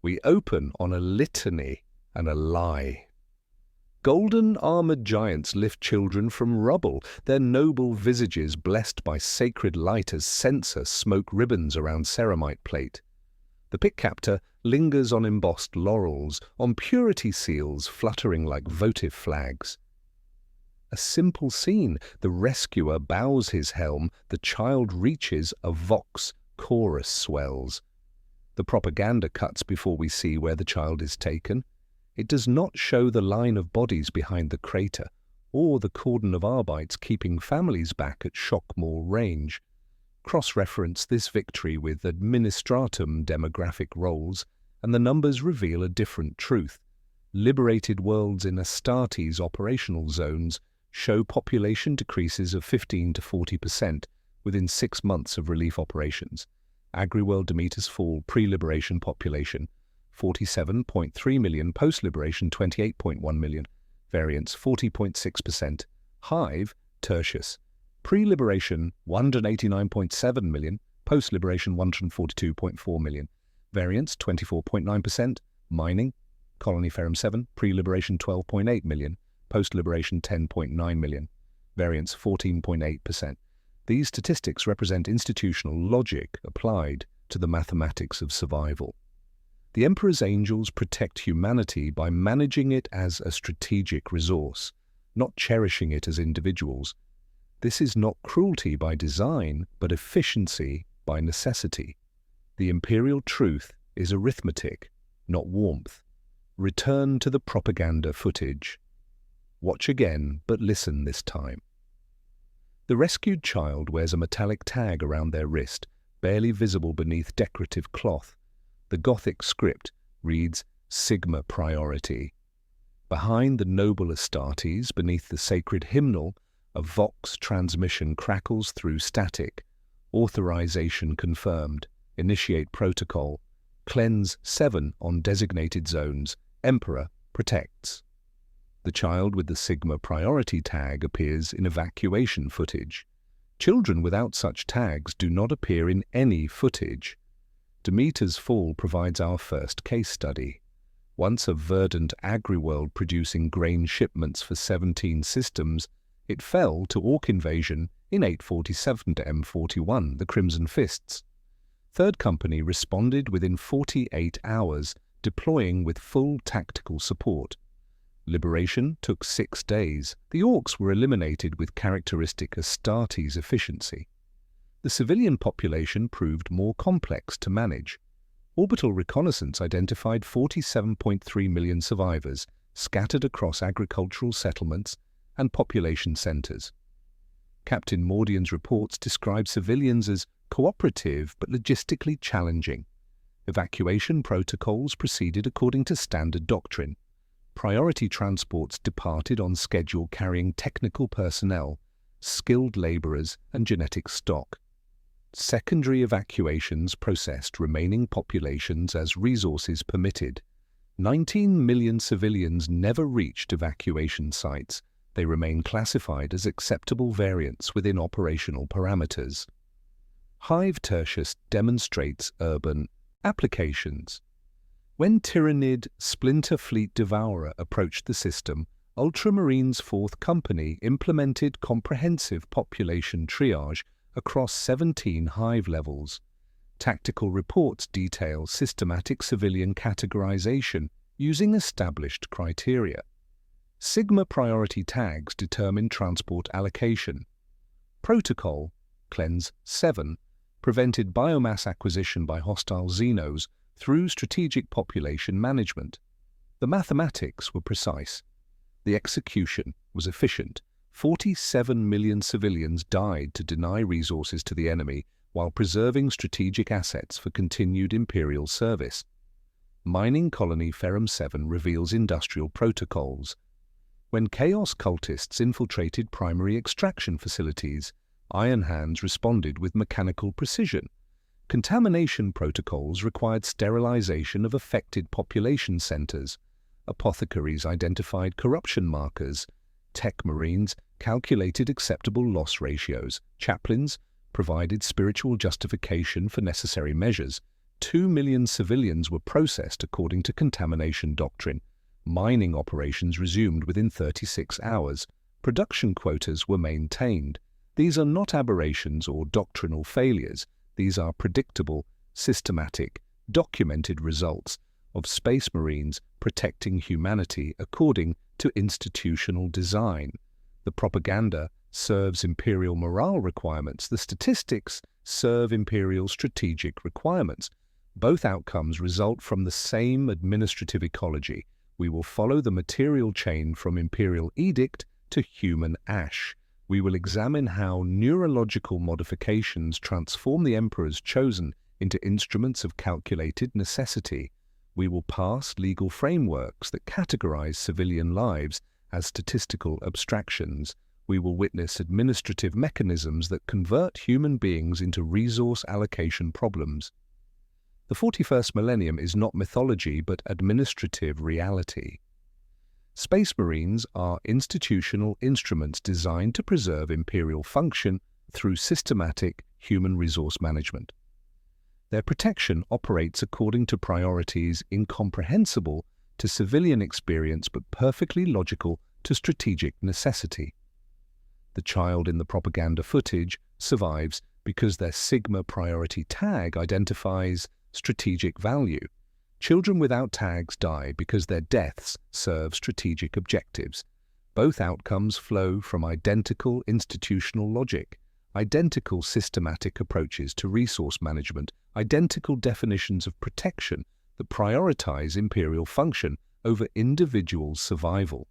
we open on a litany and a lie. Golden armored giants lift children from rubble, their noble visages blessed by sacred light as censer smoke ribbons around ceramite plate. The pick captor lingers on embossed laurels, on purity seals fluttering like votive flags. A simple scene. The rescuer bows his helm, the child reaches, a vox chorus swells. The propaganda cuts before we see where the child is taken. It does not show the line of bodies behind the crater, or the cordon of Arbites keeping families back at Shockmore range. Cross-reference this victory with administratum demographic rolls, and the numbers reveal a different truth. Liberated worlds in Astartes operational zones show population decreases of 15 to 40% within 6 months of relief operations. Agri-world Demeter's fall pre-liberation population 47.3 million, post-liberation 28.1 million, variance 40.6%. Hive, Tertius, pre-liberation 189.7 million, post-liberation 142.4 million, variance 24.9%. Mining, Colony Ferrum 7, pre-liberation 12.8 million, post-liberation 10.9 million, variance 14.8%. These statistics represent institutional logic applied to the mathematics of survival. The Emperor's angels protect humanity by managing it as a strategic resource, not cherishing it as individuals. This is not cruelty by design, but efficiency by necessity. The imperial truth is arithmetic, not warmth. Return to the propaganda footage. Watch again, but listen this time. The rescued child wears a metallic tag around their wrist, barely visible beneath decorative cloth. The Gothic script reads Sigma Priority. Behind the noble Astartes, beneath the sacred hymnal, a Vox transmission crackles through static. Authorization confirmed. Initiate protocol. Cleanse 7 on designated zones. Emperor protects. The child with the Sigma Priority tag appears in evacuation footage. Children without such tags do not appear in any footage. Demeter's fall provides our first case study. Once a verdant agri-world producing grain shipments for 17 systems, it fell to Orc invasion in 847 to M41, the Crimson Fists. Third Company responded within 48 hours, deploying with full tactical support. Liberation took 6 days. The Orcs were eliminated with characteristic Astartes efficiency. The civilian population proved more complex to manage. Orbital reconnaissance identified 47.3 million survivors scattered across agricultural settlements and population centers. Captain Mordian's reports describe civilians as cooperative but logistically challenging. Evacuation protocols proceeded according to standard doctrine. Priority transports departed on schedule carrying technical personnel, skilled laborers, and genetic stock. Secondary evacuations processed remaining populations as resources permitted. 19 million civilians never reached evacuation sites. They remain classified as acceptable variants within operational parameters. Hive Tertius demonstrates urban applications. When Tyrannid Splinter Fleet Devourer approached the system, Ultramarines 4th Company implemented comprehensive population triage across 17 hive levels. Tactical reports detail systematic civilian categorization using established criteria. Sigma Priority tags determine transport allocation. Protocol, Cleanse 7, prevented biomass acquisition by hostile xenos through strategic population management. The mathematics were precise. The execution was efficient. 47 million civilians died to deny resources to the enemy while preserving strategic assets for continued imperial service. Mining Colony Ferrum 7 reveals industrial protocols. When Chaos cultists infiltrated primary extraction facilities, Iron Hands responded with mechanical precision. Contamination protocols required sterilization of affected population centers. Apothecaries identified corruption markers. Tech Marines calculated acceptable loss ratios. Chaplains provided spiritual justification for necessary measures. 2 million civilians were processed according to contamination doctrine. Mining operations resumed within 36 hours. Production quotas were maintained. These are not aberrations or doctrinal failures. These are predictable, systematic, documented results of Space Marines protecting humanity according to institutional design. The propaganda serves imperial morale requirements. The statistics serve imperial strategic requirements. Both outcomes result from the same administrative ecology. We will follow the material chain from imperial edict to human ash. We will examine how neurological modifications transform the emperors chosen into instruments of calculated necessity. We will pass legal frameworks that categorize civilian lives as statistical abstractions. We will witness administrative mechanisms that convert human beings into resource allocation problems. The 41st millennium is not mythology but administrative reality. Space Marines are institutional instruments designed to preserve imperial function through systematic human resource management. Their protection operates according to priorities incomprehensible to civilian experience but perfectly logical to strategic necessity. The child in the propaganda footage survives because their Sigma priority tag identifies strategic value. Children without tags die because their deaths serve strategic objectives. Both outcomes flow from identical institutional logic, identical systematic approaches to resource management, identical definitions of protection that prioritize imperial function over individual survival.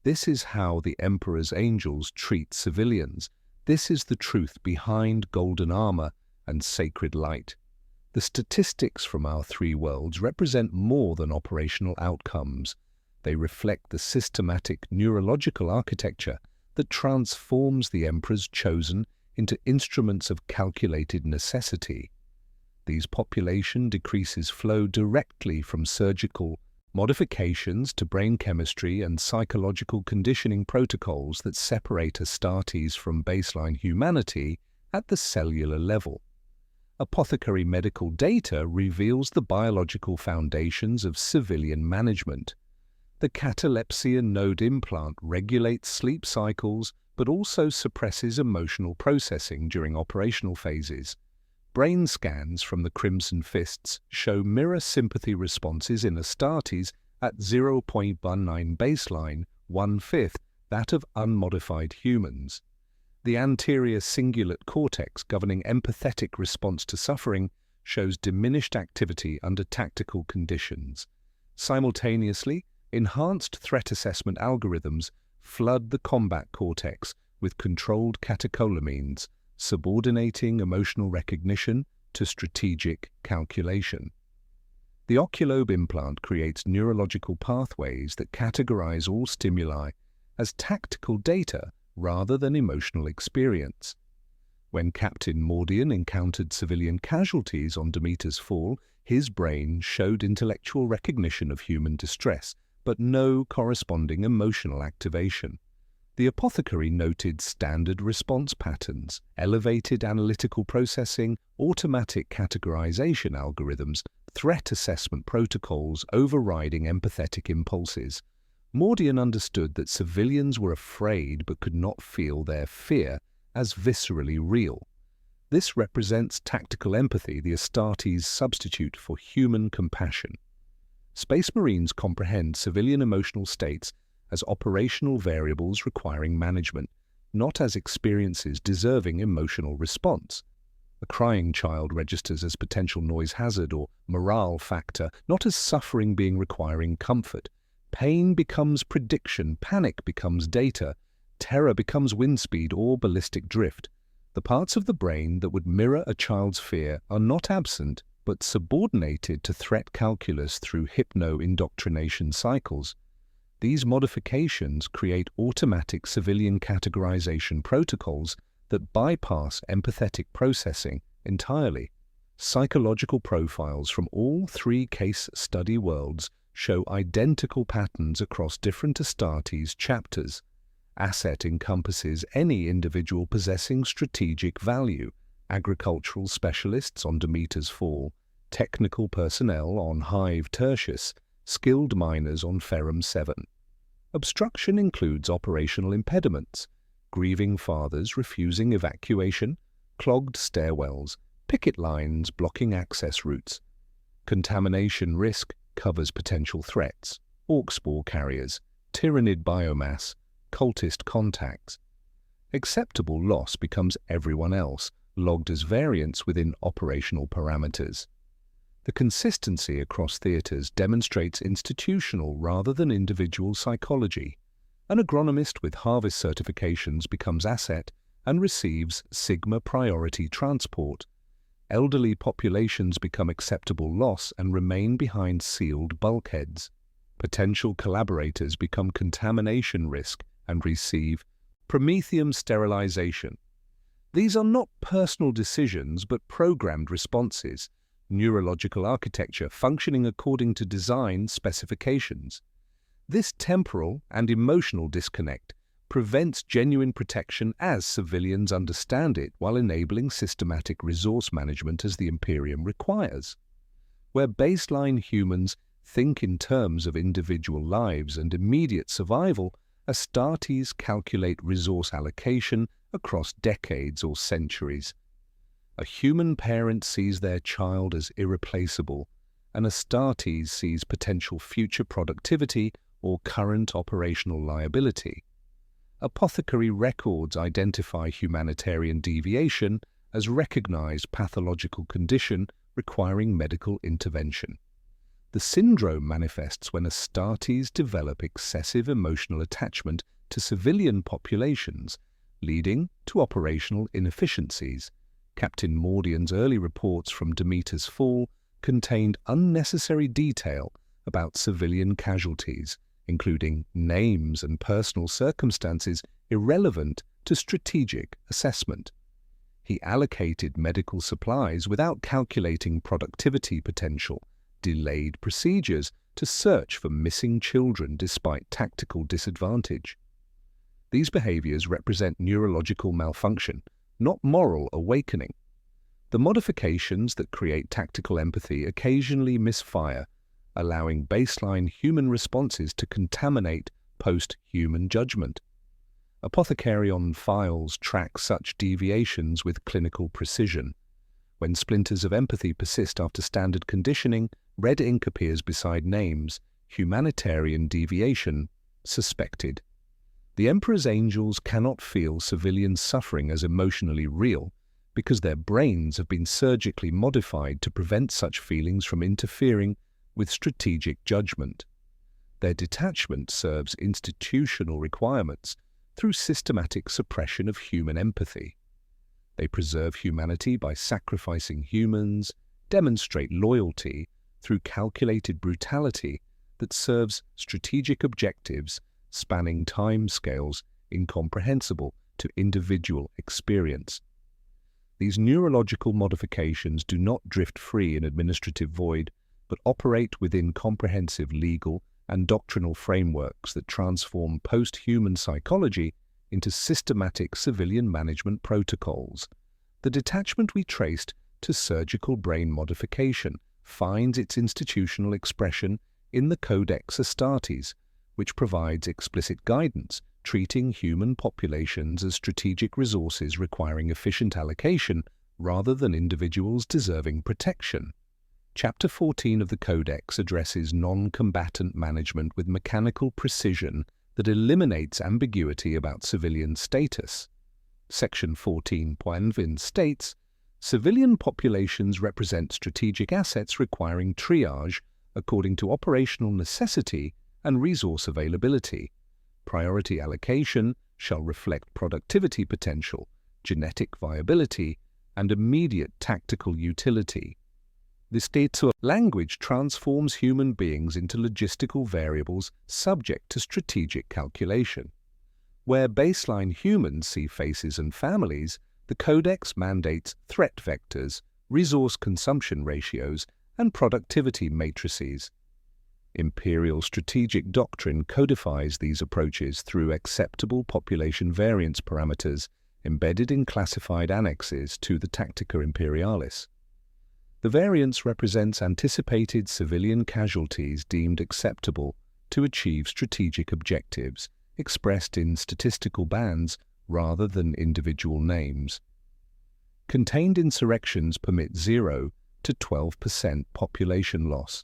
This is how the Emperor's angels treat civilians. This is the truth behind golden armor and sacred light. The statistics from our three worlds represent more than operational outcomes. They reflect the systematic neurological architecture that transforms the emperors chosen into instruments of calculated necessity. These population decreases flow directly from surgical modifications to brain chemistry and psychological conditioning protocols that separate Astartes from baseline humanity at the cellular level. Apothecary medical data reveals the biological foundations of civilian management. The catalepsia node implant regulates sleep cycles but also suppresses emotional processing during operational phases. Brain scans from the Crimson Fists show mirror sympathy responses in Astartes at 0.19 baseline, 1/5 that of unmodified humans. The anterior cingulate cortex governing empathetic response to suffering shows diminished activity under tactical conditions. Simultaneously, enhanced threat assessment algorithms flood the combat cortex with controlled catecholamines, subordinating emotional recognition to strategic calculation. The oculobe implant creates neurological pathways that categorize all stimuli as tactical data rather than emotional experience. When Captain Mordian encountered civilian casualties on Demeter's Fall, his brain showed intellectual recognition of human distress, but no corresponding emotional activation. The apothecary noted standard response patterns, elevated analytical processing, automatic categorization algorithms, threat assessment protocols overriding empathetic impulses. Mordian understood that civilians were afraid but could not feel their fear as viscerally real. This represents tactical empathy, the Astartes substitute for human compassion. Space Marines comprehend civilian emotional states as operational variables requiring management, not as experiences deserving emotional response. A crying child registers as potential noise hazard or morale factor, not as suffering being requiring comfort. Pain becomes prediction, panic becomes data, terror becomes wind speed or ballistic drift. The parts of the brain that would mirror a child's fear are not absent, but subordinated to threat calculus through hypno-indoctrination cycles. These modifications create automatic civilian categorization protocols that bypass empathetic processing entirely. Psychological profiles from all three case study worlds show identical patterns across different Astartes chapters. Asset encompasses any individual possessing strategic value. Agricultural specialists on Demeter's Fall, technical personnel on Hive Tertius, skilled miners on Ferrum 7. Obstruction includes operational impediments, grieving fathers refusing evacuation, clogged stairwells, picket lines blocking access routes. Contamination risk covers potential threats, orc spore carriers, tyrannid biomass, cultist contacts. Acceptable loss becomes everyone else, logged as variance within operational parameters. The consistency across theatres demonstrates institutional rather than individual psychology. An agronomist with harvest certifications becomes asset and receives Sigma priority transport. Elderly populations become acceptable loss and remain behind sealed bulkheads. Potential collaborators become contamination risk and receive Prometheum sterilization. These are not personal decisions but programmed responses, neurological architecture functioning according to design specifications. This temporal and emotional disconnect prevents genuine protection as civilians understand it while enabling systematic resource management as the Imperium requires. Where baseline humans think in terms of individual lives and immediate survival, Astartes calculate resource allocation across decades or centuries. A human parent sees their child as irreplaceable, and Astartes sees potential future productivity or current operational liability. Apothecary records identify humanitarian deviation as recognized pathological condition requiring medical intervention. The syndrome manifests when Astartes develop excessive emotional attachment to civilian populations, leading to operational inefficiencies. Captain Mordian's early reports from Demeter's fall contained unnecessary detail about civilian casualties, including names and personal circumstances irrelevant to strategic assessment. He allocated medical supplies without calculating productivity potential, delayed procedures to search for missing children despite tactical disadvantage. These behaviors represent neurological malfunction, not moral awakening. The modifications that create tactical empathy occasionally misfire, allowing baseline human responses to contaminate post-human judgment. Apothecarion files track such deviations with clinical precision. When splinters of empathy persist after standard conditioning, red ink appears beside names, humanitarian deviation suspected. The Emperor's angels cannot feel civilian suffering as emotionally real because their brains have been surgically modified to prevent such feelings from interfering with strategic judgment. Their detachment serves institutional requirements through systematic suppression of human empathy. They preserve humanity by sacrificing humans, demonstrate loyalty through calculated brutality that serves strategic objectives spanning timescales incomprehensible to individual experience. These neurological modifications do not drift free in administrative void, but operate within comprehensive legal and doctrinal frameworks that transform post-human psychology into systematic civilian management protocols. The detachment we traced to surgical brain modification finds its institutional expression in the Codex Astartes, which provides explicit guidance treating human populations as strategic resources requiring efficient allocation rather than individuals deserving protection. Chapter 14 of the Codex addresses non-combatant management with mechanical precision that eliminates ambiguity about civilian status. Section 14.1 states, civilian populations represent strategic assets requiring triage according to operational necessity and resource availability. Priority allocation shall reflect productivity potential, genetic viability, and immediate tactical utility. This data language transforms human beings into logistical variables subject to strategic calculation. Where baseline humans see faces and families, the Codex mandates threat vectors, resource consumption ratios, and productivity matrices. Imperial strategic doctrine codifies these approaches through acceptable population variance parameters embedded in classified annexes to the Tactica Imperialis. The variance represents anticipated civilian casualties deemed acceptable to achieve strategic objectives, expressed in statistical bands rather than individual names. Contained insurrections permit 0 to 12% population loss.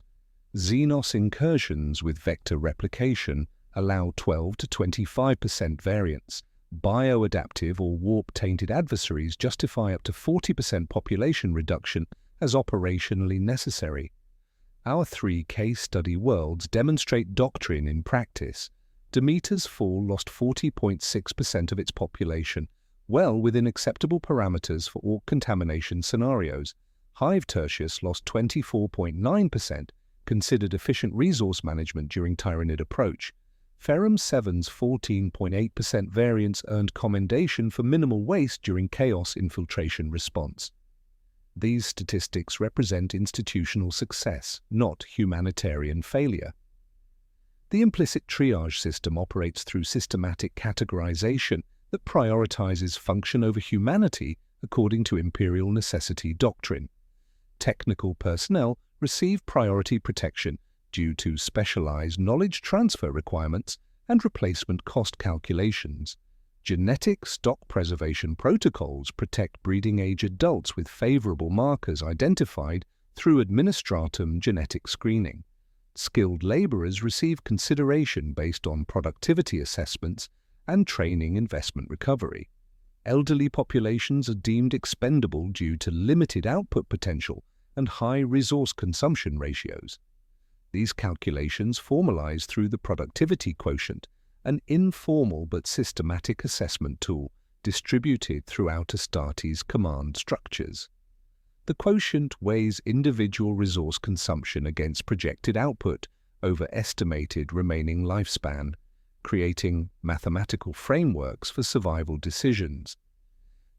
Xenos incursions with vector replication allow 12 to 25% variance. Bioadaptive or warp-tainted adversaries justify up to 40% population reduction as operationally necessary. Our 3 case study worlds demonstrate doctrine in practice. Demeter's Fall lost 40.6% of its population, well within acceptable parameters for orc contamination scenarios. Hive Tertius lost 24.9%, considered efficient resource management during Tyranid approach. Ferrum 7's 14.8% variance earned commendation for minimal waste during Chaos infiltration response. These statistics represent institutional success, not humanitarian failure. The implicit triage system operates through systematic categorization that prioritizes function over humanity according to imperial necessity doctrine. Technical personnel receive priority protection due to specialized knowledge transfer requirements and replacement cost calculations. Genetic stock preservation protocols protect breeding-age adults with favorable markers identified through administratum genetic screening. Skilled laborers receive consideration based on productivity assessments and training investment recovery. Elderly populations are deemed expendable due to limited output potential and high resource consumption ratios. These calculations formalize through the productivity quotient, an informal but systematic assessment tool distributed throughout Astartes command structures. The quotient weighs individual resource consumption against projected output over estimated remaining lifespan, creating mathematical frameworks for survival decisions.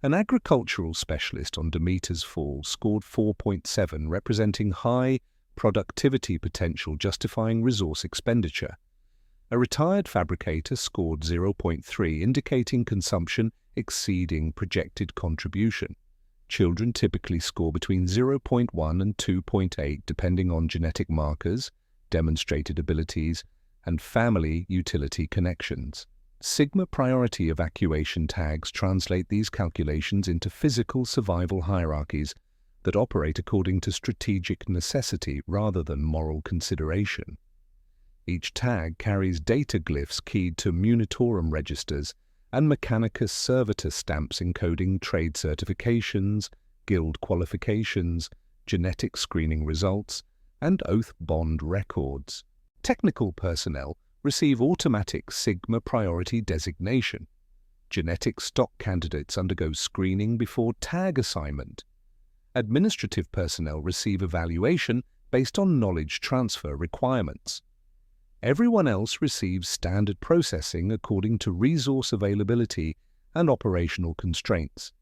An agricultural specialist on Demeter's Fall scored 4.7, representing high productivity potential justifying resource expenditure. A retired fabricator scored 0.3, indicating consumption exceeding projected contribution. Children typically score between 0.1 and 2.8 depending on genetic markers, demonstrated abilities, and family utility connections. Sigma priority evacuation tags translate these calculations into physical survival hierarchies that operate according to strategic necessity rather than moral consideration. Each tag carries data glyphs keyed to Munitorum registers and Mechanicus Servitus stamps encoding trade certifications, guild qualifications, genetic screening results, and oath bond records. Technical personnel receive automatic Sigma priority designation. Genetic stock candidates undergo screening before tag assignment. Administrative personnel receive evaluation based on knowledge transfer requirements. Everyone else receives standard processing according to resource availability and operational constraints.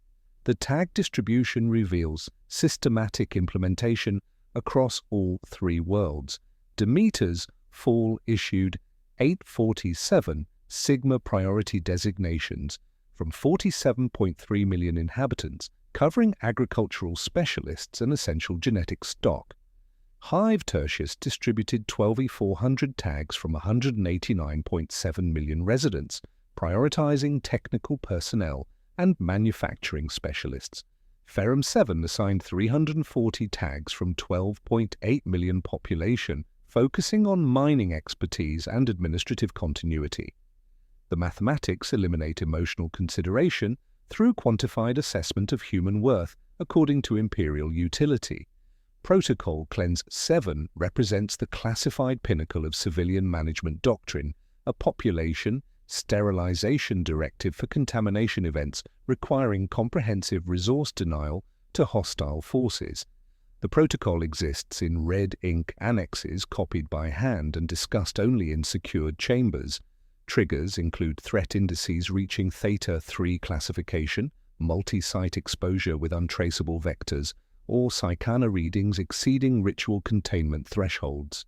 The tag distribution reveals systematic implementation across all 3 worlds. Demeter's Fall issued 847 Sigma priority designations from 47.3 million inhabitants, covering agricultural specialists and essential genetic stock. Hive Tertius distributed 12,400 tags from 189.7 million residents, prioritizing technical personnel and manufacturing specialists. Ferrum 7 assigned 340 tags from 12.8 million population, focusing on mining expertise and administrative continuity. The mathematics eliminate emotional consideration through quantified assessment of human worth according to imperial utility. Protocol Cleanse 7 represents the classified pinnacle of civilian management doctrine, a population sterilization directive for contamination events requiring comprehensive resource denial to hostile forces. The protocol exists in red ink annexes copied by hand and discussed only in secured chambers. Triggers include threat indices reaching Theta 3 classification, multi-site exposure with untraceable vectors, or Psychana readings exceeding ritual containment thresholds.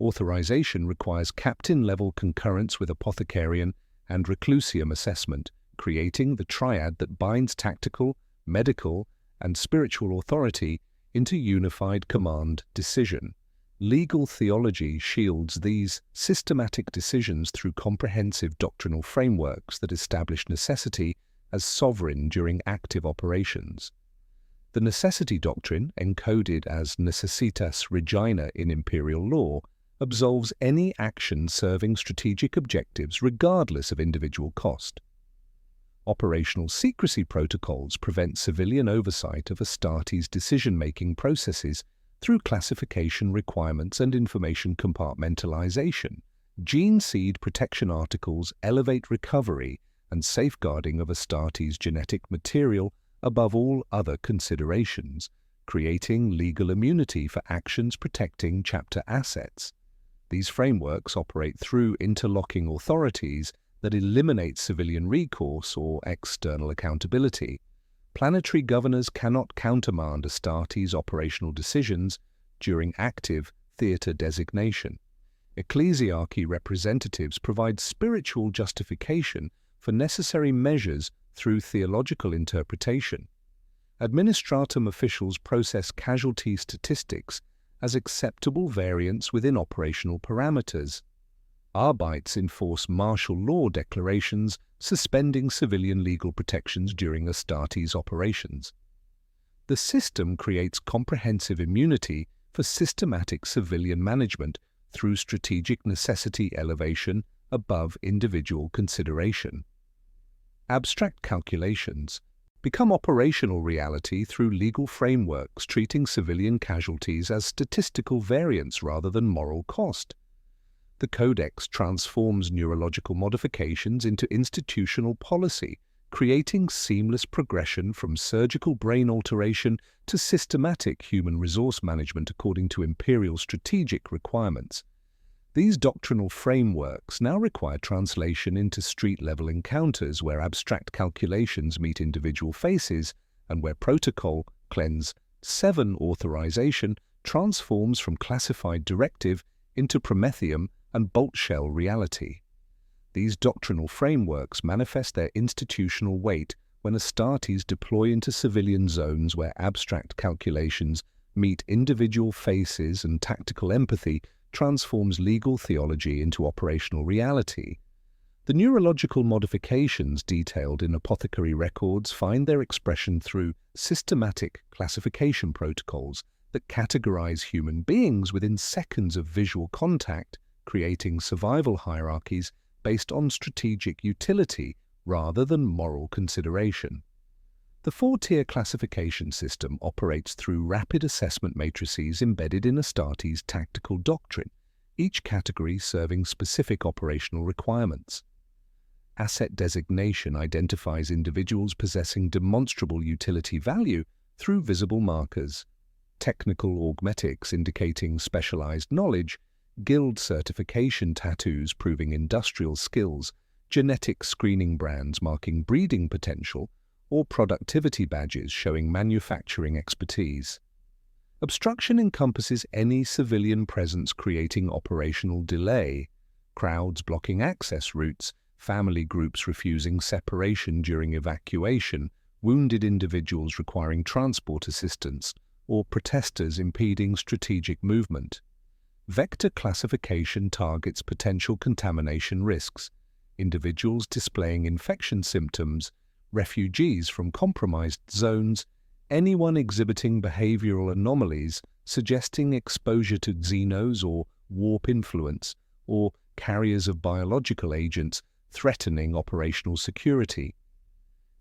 Authorization requires captain-level concurrence with Apothecarian and Reclusium assessment, creating the triad that binds tactical, medical, and spiritual authority into unified command decision. Legal theology shields these systematic decisions through comprehensive doctrinal frameworks that establish necessity as sovereign during active operations. The necessity doctrine, encoded as necessitas regina in imperial law, absolves any action serving strategic objectives regardless of individual cost. Operational secrecy protocols prevent civilian oversight of Astartes' decision-making processes through classification requirements and information compartmentalization. Gene seed protection articles elevate recovery and safeguarding of Astartes' genetic material above all other considerations, creating legal immunity for actions protecting chapter assets. These frameworks operate through interlocking authorities that eliminate civilian recourse or external accountability. Planetary governors cannot countermand Astartes' operational decisions during active theatre designation. Ecclesiarchy representatives provide spiritual justification for necessary measures through theological interpretation. Administratum officials process casualty statistics as acceptable variance within operational parameters. Arbites enforce martial law declarations suspending civilian legal protections during Astartes operations. The system creates comprehensive immunity for systematic civilian management through strategic necessity elevation above individual consideration. Abstract calculations become operational reality through legal frameworks treating civilian casualties as statistical variance rather than moral cost. The Codex transforms neurological modifications into institutional policy, creating seamless progression from surgical brain alteration to systematic human resource management according to imperial strategic requirements. These doctrinal frameworks now require translation into street-level encounters where abstract calculations meet individual faces and where Protocol Cleanse 7 authorization transforms from classified directive into Prometheum and bolt shell reality. These doctrinal frameworks manifest their institutional weight when Astartes deploy into civilian zones where abstract calculations meet individual faces and tactical empathy transforms legal theology into operational reality. The neurological modifications detailed in apothecary records find their expression through systematic classification protocols that categorize human beings within seconds of visual contact, creating survival hierarchies based on strategic utility rather than moral consideration. The four-tier classification system operates through rapid assessment matrices embedded in Astartes' tactical doctrine, each category serving specific operational requirements. Asset designation identifies individuals possessing demonstrable utility value through visible markers. Technical augmetics indicating specialized knowledge, guild certification tattoos proving industrial skills, genetic screening brands marking breeding potential, or productivity badges showing manufacturing expertise. Obstruction encompasses any civilian presence creating operational delay, crowds blocking access routes, family groups refusing separation during evacuation, wounded individuals requiring transport assistance, or protesters impeding strategic movement. Vector classification targets potential contamination risks, individuals displaying infection symptoms, refugees from compromised zones, anyone exhibiting behavioral anomalies suggesting exposure to xenos or warp influence, or carriers of biological agents threatening operational security.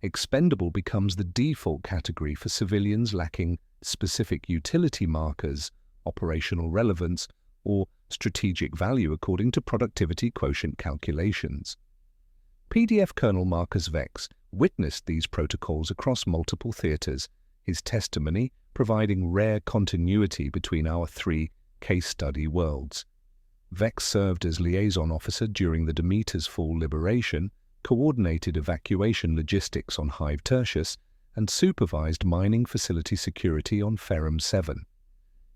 Expendable becomes the default category for civilians lacking specific utility markers, operational relevance, or strategic value according to productivity quotient calculations. PDF Colonel Marcus Vex witnessed these protocols across multiple theaters, his testimony providing rare continuity between our three case study worlds. Vex served as liaison officer during the Demeter's Fall liberation, coordinated evacuation logistics on Hive Tertius, and supervised mining facility security on Ferrum 7.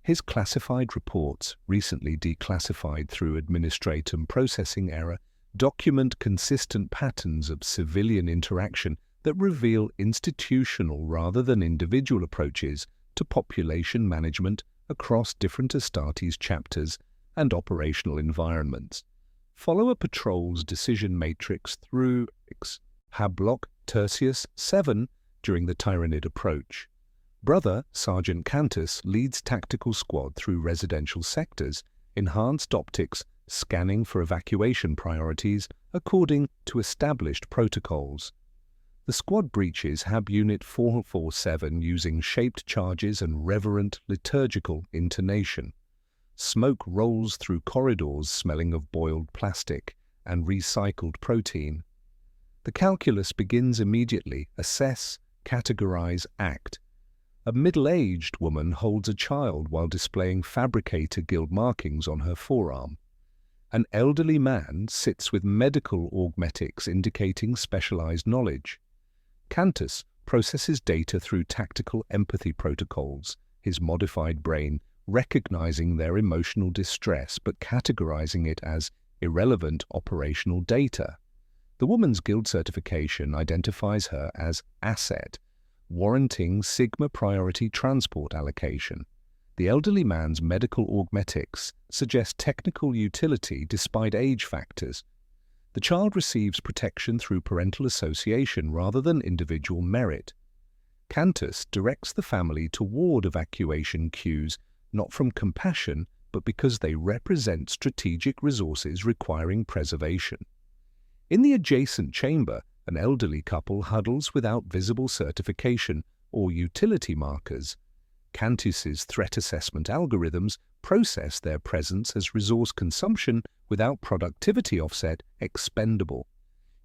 His classified reports, recently declassified through administratum processing error, document consistent patterns of civilian interaction that reveal institutional rather than individual approaches to to population management across different Astartes chapters and operational environments. Follow a patrol's decision matrix through Hablock Tertius 7 during the Tyrannid approach. Brother Sergeant Cantus leads tactical squad through residential sectors, enhanced optics, scanning for evacuation priorities according to established protocols. The squad breaches Hab Unit 447 using shaped charges and reverent liturgical intonation. Smoke rolls through corridors smelling of boiled plastic and recycled protein. The calculus begins immediately: assess, categorize, act. A middle-aged woman holds a child while displaying Fabricator Guild markings on her forearm. An elderly man sits with medical augmetics indicating specialized knowledge. Cantus processes data through tactical empathy protocols, his modified brain recognizing their emotional distress but categorizing it as irrelevant operational data. The woman's guild certification identifies her as asset, warranting Sigma priority transport allocation. The elderly man's medical augmetics suggest technical utility despite age factors. The child receives protection through parental association rather than individual merit. Cantus directs the family toward evacuation queues not from compassion but because they represent strategic resources requiring preservation. In the adjacent chamber, an elderly couple huddles without visible certification or utility markers. Cantus's threat assessment algorithms process their presence as resource consumption without productivity offset expendable.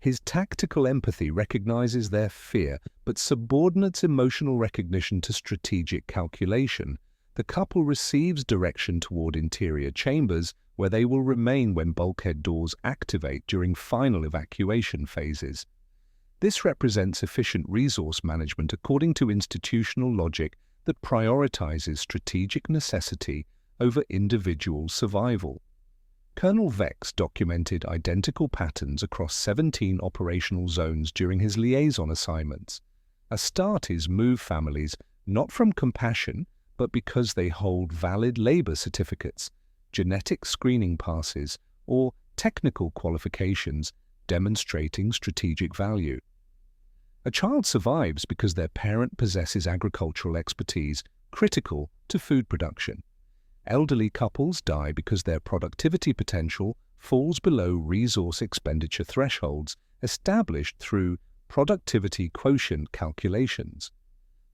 His tactical empathy recognizes their fear but subordinates emotional recognition to strategic calculation. The couple receives direction toward interior chambers where they will remain when bulkhead doors activate during final evacuation phases. This represents efficient resource management according to institutional logic that prioritizes strategic necessity over individual survival. Colonel Vex documented identical patterns across 17 operational zones during his liaison assignments. Astartes move families not from compassion, but because they hold valid labor certificates, genetic screening passes, or technical qualifications demonstrating strategic value. A child survives because their parent possesses agricultural expertise critical to food production. Elderly couples die because their productivity potential falls below resource expenditure thresholds established through productivity quotient calculations.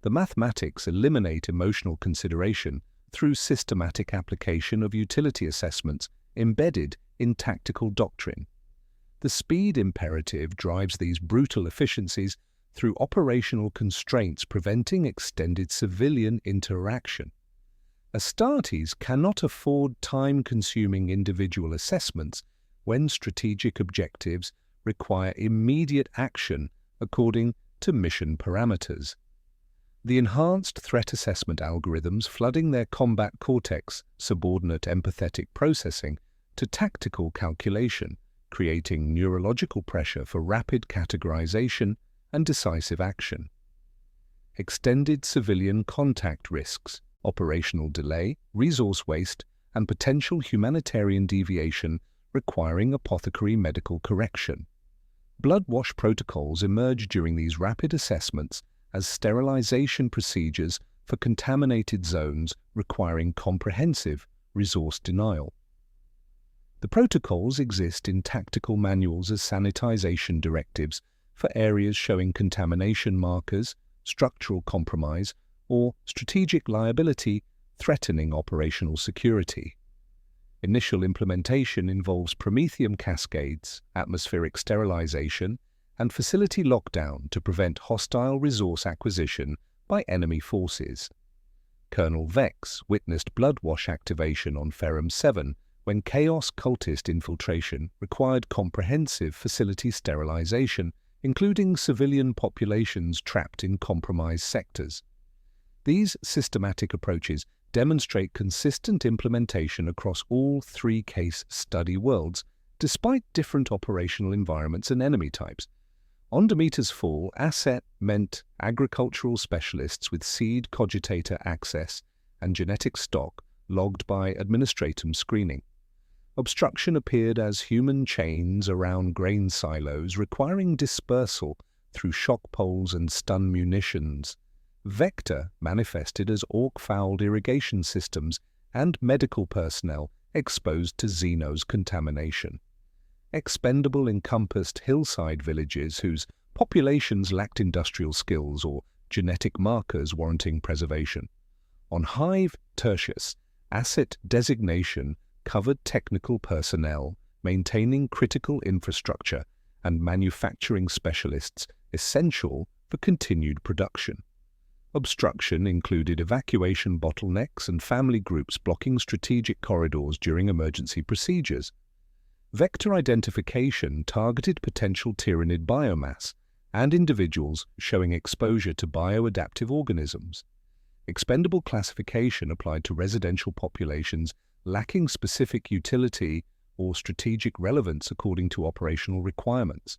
The mathematics eliminate emotional consideration through systematic application of utility assessments embedded in tactical doctrine. The speed imperative drives these brutal efficiencies through operational constraints preventing extended civilian interaction. Astartes cannot afford time-consuming individual assessments when strategic objectives require immediate action according to mission parameters. The enhanced threat assessment algorithms flooding their combat cortex subordinate empathetic processing to tactical calculation, creating neurological pressure for rapid categorization and decisive action. Extended civilian contact risks, operational delay, resource waste, and potential humanitarian deviation requiring apothecary medical correction. Blood wash protocols emerge during these rapid assessments as sterilization procedures for contaminated zones requiring comprehensive resource denial. The protocols exist in tactical manuals as sanitization directives for areas showing contamination markers, structural compromise, or strategic liability threatening operational security. Initial implementation involves promethium cascades, atmospheric sterilization, and facility lockdown to prevent hostile resource acquisition by enemy forces. Colonel Vex witnessed bloodwash activation on Ferrum 7 when Chaos cultist infiltration required comprehensive facility sterilization, including civilian populations trapped in compromised sectors. These systematic approaches demonstrate consistent implementation across all three case study worlds, despite different operational environments and enemy types. On Demeter's fall, asset meant agricultural specialists with seed cogitator access and genetic stock logged by administratum screening. Obstruction appeared as human chains around grain silos requiring dispersal through shock poles and stun munitions. Vector manifested as orc-fouled irrigation systems and medical personnel exposed to xenos contamination. Expendable encompassed hillside villages whose populations lacked industrial skills or genetic markers warranting preservation. On Hive Tertius, asset designation covered technical personnel maintaining critical infrastructure and manufacturing specialists essential for continued production. Obstruction included evacuation bottlenecks and family groups blocking strategic corridors during emergency procedures. Vector identification targeted potential tyrannid biomass and individuals showing exposure to bioadaptive organisms. Expendable classification applied to residential populations lacking specific utility or strategic relevance according to operational requirements.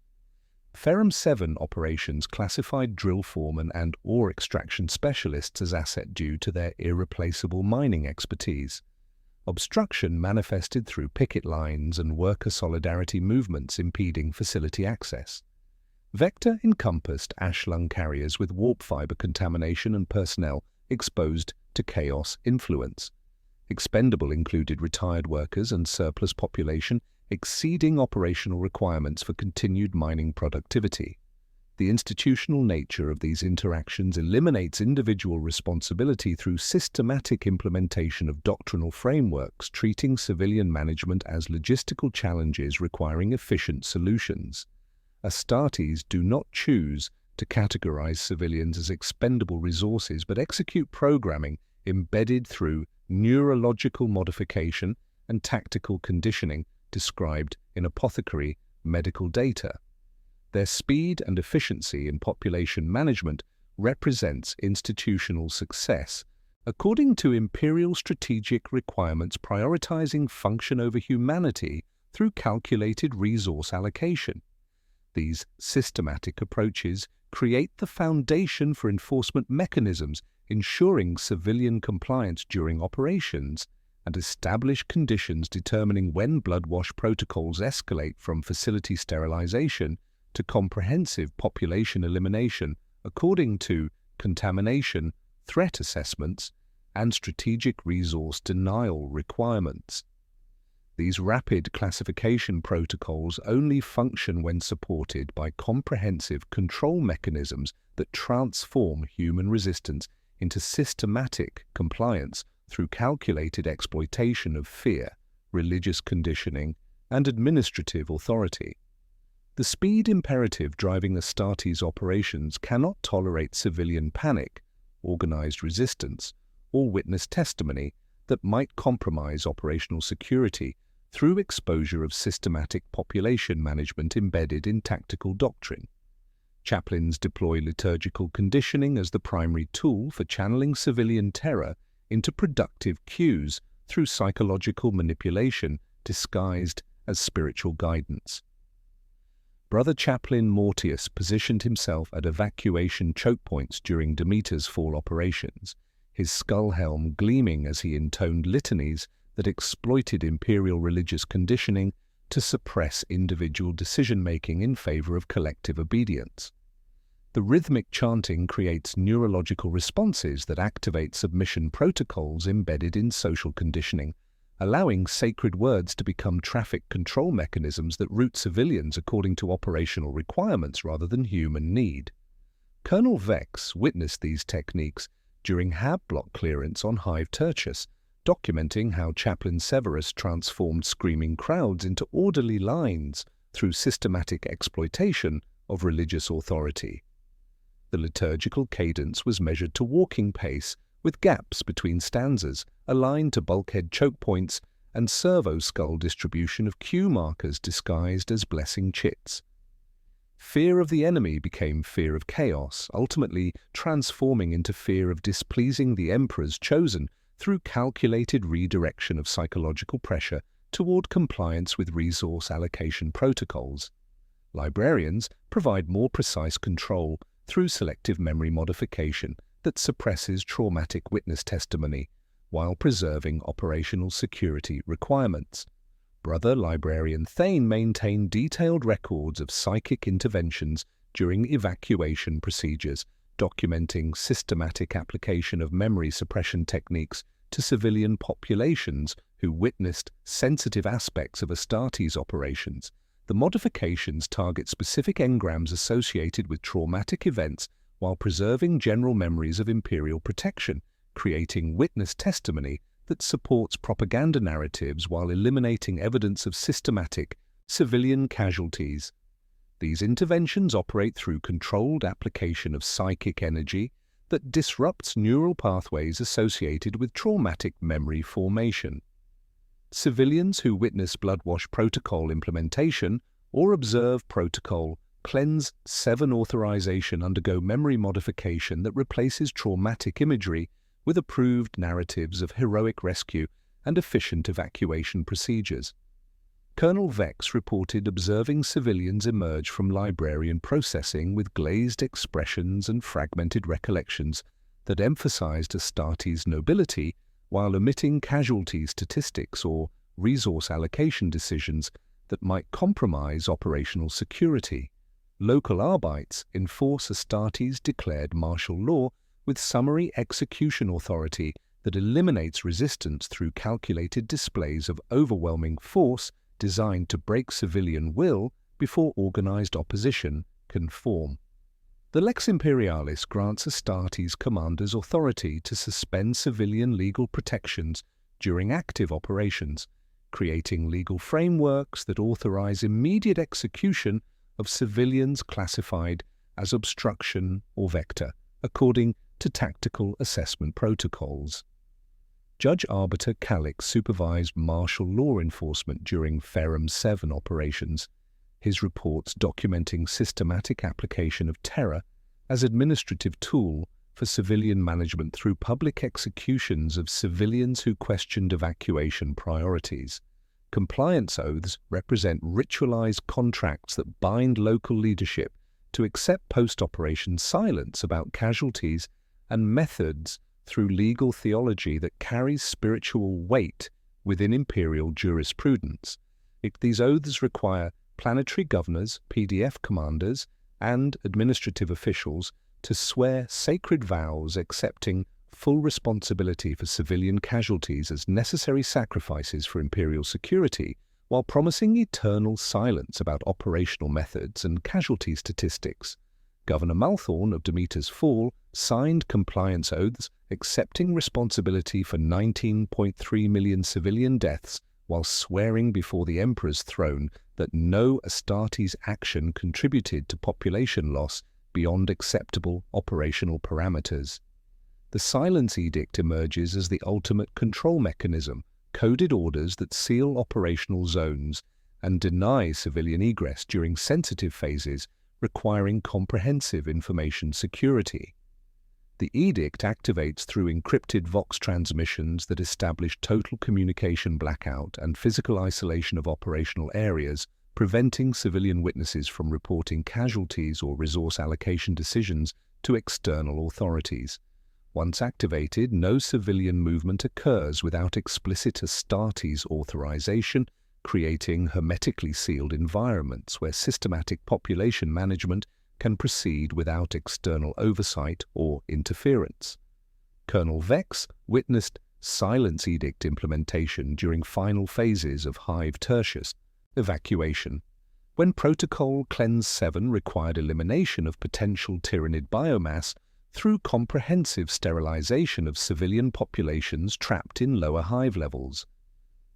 Ferrum 7 operations classified drill foremen and ore extraction specialists as asset due to their irreplaceable mining expertise. Obstruction manifested through picket lines and worker solidarity movements impeding facility access. Vector encompassed ash lung carriers with warp fiber contamination and personnel exposed to chaos influence. Expendable included retired workers and surplus population exceeding operational requirements for continued mining productivity. The institutional nature of these interactions eliminates individual responsibility through systematic implementation of doctrinal frameworks treating civilian management as logistical challenges requiring efficient solutions. Astartes do not choose to categorize civilians as expendable resources but execute programming embedded through neurological modification and tactical conditioning described in apothecary medical data. Their speed and efficiency in population management represents institutional success, according to imperial strategic requirements prioritizing function over humanity through calculated resource allocation. These systematic approaches create the foundation for enforcement mechanisms ensuring civilian compliance during operations and establish conditions determining when bloodwash protocols escalate from facility sterilization to comprehensive population elimination according to contamination, threat assessments, and strategic resource denial requirements. These rapid classification protocols only function when supported by comprehensive control mechanisms that transform human resistance into systematic compliance through calculated exploitation of fear, religious conditioning, and administrative authority. The speed imperative driving Astartes operations cannot tolerate civilian panic, organized resistance, or witness testimony that might compromise operational security through exposure of systematic population management embedded in tactical doctrine. Chaplains deploy liturgical conditioning as the primary tool for channeling civilian terror into productive cues through psychological manipulation disguised as spiritual guidance. Brother Chaplain Mortius positioned himself at evacuation choke points during Demeter's fall operations, his skull helm gleaming as he intoned litanies that exploited imperial religious conditioning to suppress individual decision-making in favor of collective obedience. The rhythmic chanting creates neurological responses that activate submission protocols embedded in social conditioning, allowing sacred words to become traffic control mechanisms that route civilians according to operational requirements rather than human need. Colonel Vex witnessed these techniques during Hab block clearance on Hive Tertius, documenting how Chaplain Severus transformed screaming crowds into orderly lines through systematic exploitation of religious authority. The liturgical cadence was measured to walking pace, with gaps between stanzas aligned to bulkhead choke points and servo-skull distribution of cue markers disguised as blessing chits. Fear of the enemy became fear of chaos, ultimately transforming into fear of displeasing the emperors chosen through calculated redirection of psychological pressure toward compliance with resource allocation protocols. Librarians provide more precise control through selective memory modification that suppresses traumatic witness testimony while preserving operational security requirements. Brother Librarian Thane maintained detailed records of psychic interventions during evacuation procedures, documenting systematic application of memory suppression techniques to civilian populations who witnessed sensitive aspects of Astartes operations. The modifications target specific engrams associated with traumatic events while preserving general memories of Imperial protection, creating witness testimony that supports propaganda narratives while eliminating evidence of systematic civilian casualties. These interventions operate through controlled application of psychic energy that disrupts neural pathways associated with traumatic memory formation. Civilians who witness Bloodwash Protocol implementation or observe Protocol Cleanse 7 authorization undergo memory modification that replaces traumatic imagery with approved narratives of heroic rescue and efficient evacuation procedures. Colonel Vex reported observing civilians emerge from librarian processing with glazed expressions and fragmented recollections that emphasized Astartes' nobility while omitting casualty statistics or resource allocation decisions that might compromise operational security. Local Arbites enforce Astartes' declared martial law with summary execution authority that eliminates resistance through calculated displays of overwhelming force designed to break civilian will before organized opposition can form. The Lex Imperialis grants Astartes commanders authority to suspend civilian legal protections during active operations, creating legal frameworks that authorize immediate execution of civilians classified as obstruction or vector, according to tactical assessment protocols. Judge Arbiter Calix supervised martial law enforcement during Ferrum 7 operations, his reports documenting systematic application of terror as administrative tool for civilian management through public executions of civilians who questioned evacuation priorities. Compliance oaths represent ritualized contracts that bind local leadership to accept post-operation silence about casualties and methods through legal theology that carries spiritual weight within imperial jurisprudence. These oaths require planetary governors, PDF commanders, and administrative officials to swear sacred vows accepting full responsibility for civilian casualties as necessary sacrifices for imperial security, while promising eternal silence about operational methods and casualty statistics. Governor Malthorn of Demeter's Fall signed compliance oaths accepting responsibility for 19.3 million civilian deaths while swearing before the Emperor's throne that no Astartes action contributed to population loss beyond acceptable operational parameters. The Silence Edict emerges as the ultimate control mechanism, coded orders that seal operational zones and deny civilian egress during sensitive phases requiring comprehensive information security. The edict activates through encrypted Vox transmissions that establish total communication blackout and physical isolation of operational areas, preventing civilian witnesses from reporting casualties or resource allocation decisions to external authorities. Once activated, no civilian movement occurs without explicit Astartes authorization, creating hermetically sealed environments where systematic population management can proceed without external oversight or interference. Colonel Vex witnessed Silence Edict implementation during final phases of Hive Tertius evacuation, when Protocol Cleanse 7 required elimination of potential tyrannid biomass through comprehensive sterilization of civilian populations trapped in lower hive levels.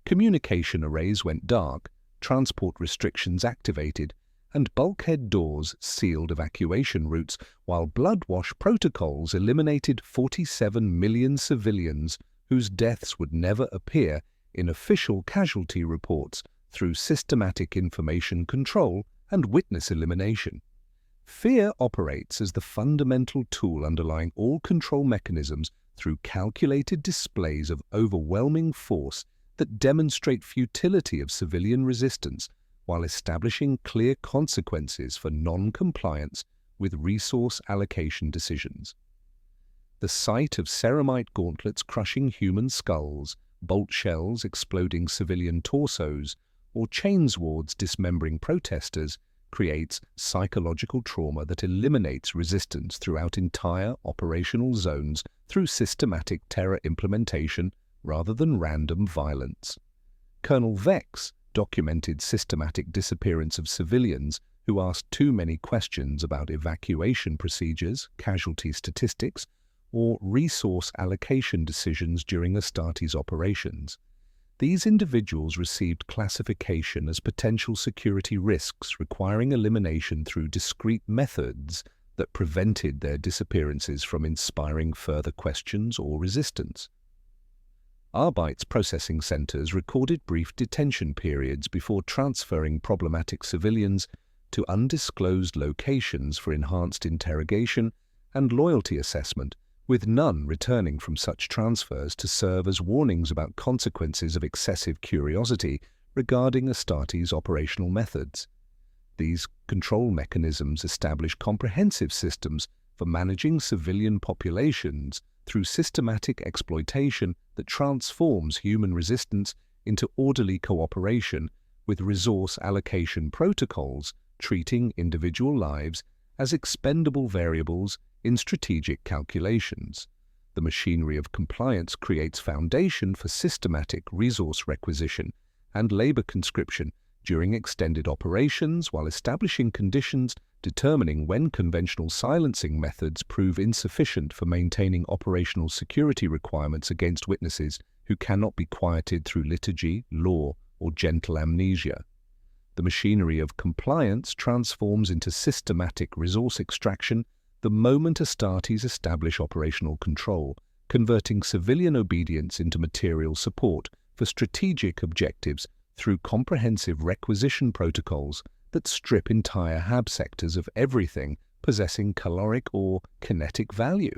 Communication arrays went dark, transport restrictions activated, and bulkhead doors sealed evacuation routes, while Bloodwash protocols eliminated 47 million civilians whose deaths would never appear in official casualty reports through systematic information control and witness elimination. Fear operates as the fundamental tool underlying all control mechanisms through calculated displays of overwhelming force that demonstrate futility of civilian resistance while establishing clear consequences for non-compliance with resource allocation decisions. The sight of ceramite gauntlets crushing human skulls, bolt shells exploding civilian torsos, or chainswords dismembering protesters creates psychological trauma that eliminates resistance throughout entire operational zones through systematic terror implementation rather than random violence. Colonel Vex documented systematic disappearance of civilians who asked too many questions about evacuation procedures, casualty statistics, or resource allocation decisions during Astartes operations. These individuals received classification as potential security risks requiring elimination through discrete methods that prevented their disappearances from inspiring further questions or resistance. Arbite's processing centers recorded brief detention periods before transferring problematic civilians to undisclosed locations for enhanced interrogation and loyalty assessment, with none returning from such transfers to serve as warnings about consequences of excessive curiosity regarding Astartes' operational methods. These control mechanisms establish comprehensive systems for managing civilian populations through systematic exploitation that transforms human resistance into orderly cooperation, with resource allocation protocols treating individual lives as expendable variables in strategic calculations. The machinery of compliance creates foundation for systematic resource requisition and labor conscription during extended operations, while establishing conditions determining when conventional silencing methods prove insufficient for maintaining operational security requirements against witnesses who cannot be quieted through liturgy, law, or gentle amnesia. The machinery of compliance transforms into systematic resource extraction the moment Astartes establish operational control, converting civilian obedience into material support for strategic objectives through comprehensive requisition protocols that strip entire HAB sectors of everything possessing caloric or kinetic value.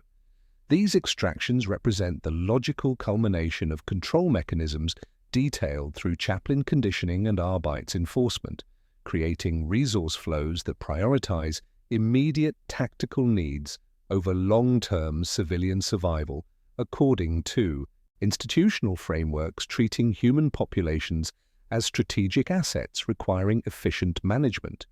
These extractions represent the logical culmination of control mechanisms detailed through chaplain conditioning and Arbite's enforcement, creating resource flows that prioritize immediate tactical needs over long-term civilian survival according to institutional frameworks treating human populations as strategic assets requiring efficient management.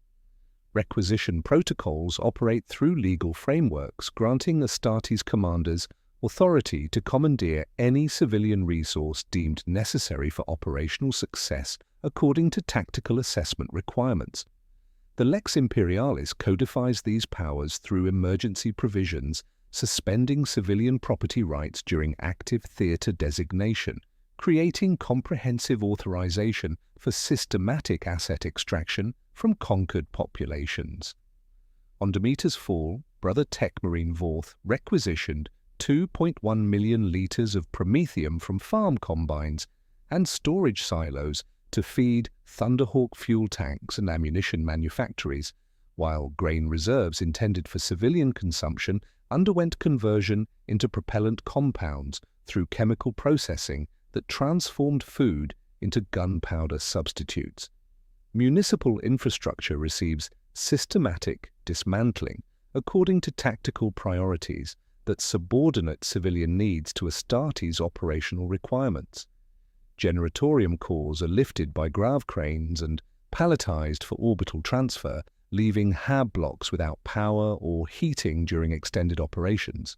Requisition protocols operate through legal frameworks granting Astartes commanders authority to commandeer any civilian resource deemed necessary for operational success according to tactical assessment requirements. The Lex Imperialis codifies these powers through emergency provisions, suspending civilian property rights during active theater designation, creating comprehensive authorization for systematic asset extraction from conquered populations. On Demeter's fall, Brother Techmarine Vorth requisitioned 2.1 million litres of promethium from farm combines and storage silos to feed Thunderhawk fuel tanks and ammunition manufactories, while grain reserves intended for civilian consumption underwent conversion into propellant compounds through chemical processing that transformed food into gunpowder substitutes. Municipal infrastructure receives systematic dismantling according to tactical priorities that subordinate civilian needs to Astartes' operational requirements. Generatorium cores are lifted by grav cranes and palletized for orbital transfer, leaving HAB blocks without power or heating during extended operations.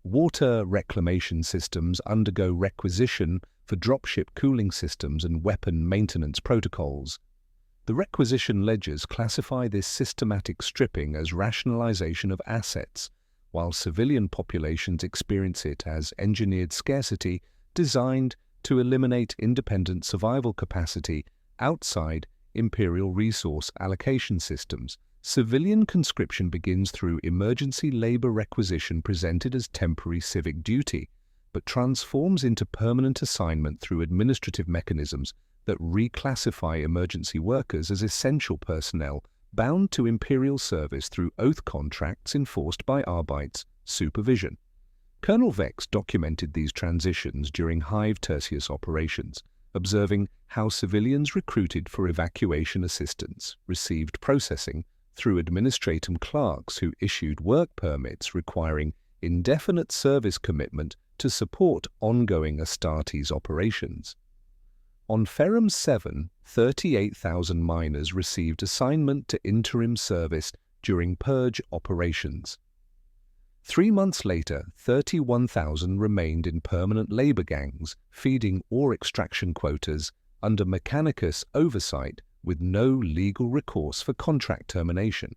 Water reclamation systems undergo requisition for dropship cooling systems and weapon maintenance protocols. The requisition ledgers classify this systematic stripping as rationalization of assets, while civilian populations experience it as engineered scarcity designed to eliminate independent survival capacity outside imperial resource allocation systems. Civilian conscription begins through emergency labor requisition presented as temporary civic duty, but transforms into permanent assignment through administrative mechanisms that reclassify emergency workers as essential personnel bound to imperial service through oath contracts enforced by Arbite's supervision. Colonel Vex documented these transitions during Hive Tertius operations, observing how civilians recruited for evacuation assistance received processing through administratum clerks who issued work permits requiring indefinite service commitment to support ongoing Astartes operations. On Ferrum 7, 38,000 miners received assignment to interim service during purge operations. 3 months later, 31,000 remained in permanent labor gangs, feeding ore extraction quotas under Mechanicus oversight with no legal recourse for contract termination.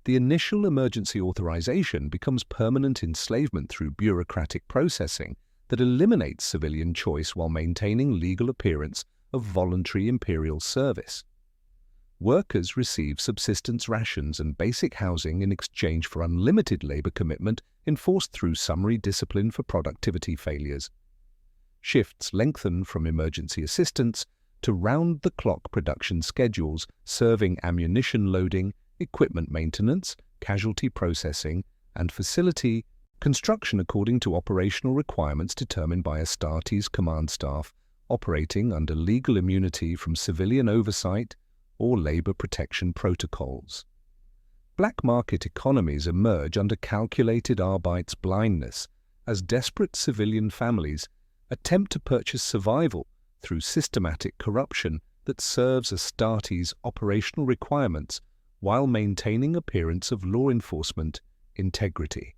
The initial emergency authorization becomes permanent enslavement through bureaucratic processing that eliminates civilian choice while maintaining legal appearance of voluntary imperial service. Workers receive subsistence rations and basic housing in exchange for unlimited labor commitment enforced through summary discipline for productivity failures. Shifts lengthen from emergency assistance to round-the-clock production schedules serving ammunition loading, equipment maintenance, casualty processing, and facility construction according to operational requirements determined by Astartes command staff operating under legal immunity from civilian oversight or labor protection protocols. Black market economies emerge under calculated Arbeits blindness as desperate civilian families attempt to purchase survival through systematic corruption that serves Astartes' operational requirements while maintaining appearance of law enforcement integrity.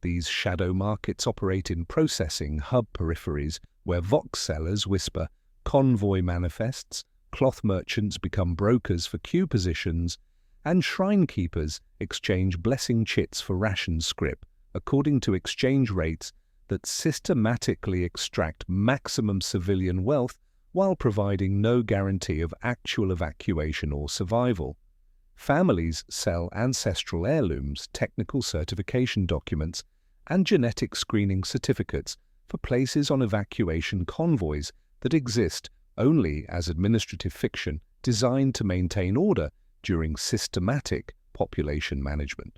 These shadow markets operate in processing hub peripheries where vox sellers whisper convoy manifests, cloth merchants become brokers for queue positions, and shrine keepers exchange blessing chits for ration scrip according to exchange rates that systematically extract maximum civilian wealth while providing no guarantee of actual evacuation or survival. Families sell ancestral heirlooms, technical certification documents, and genetic screening certificates for places on evacuation convoys that exist only as administrative fiction designed to maintain order during systematic population management.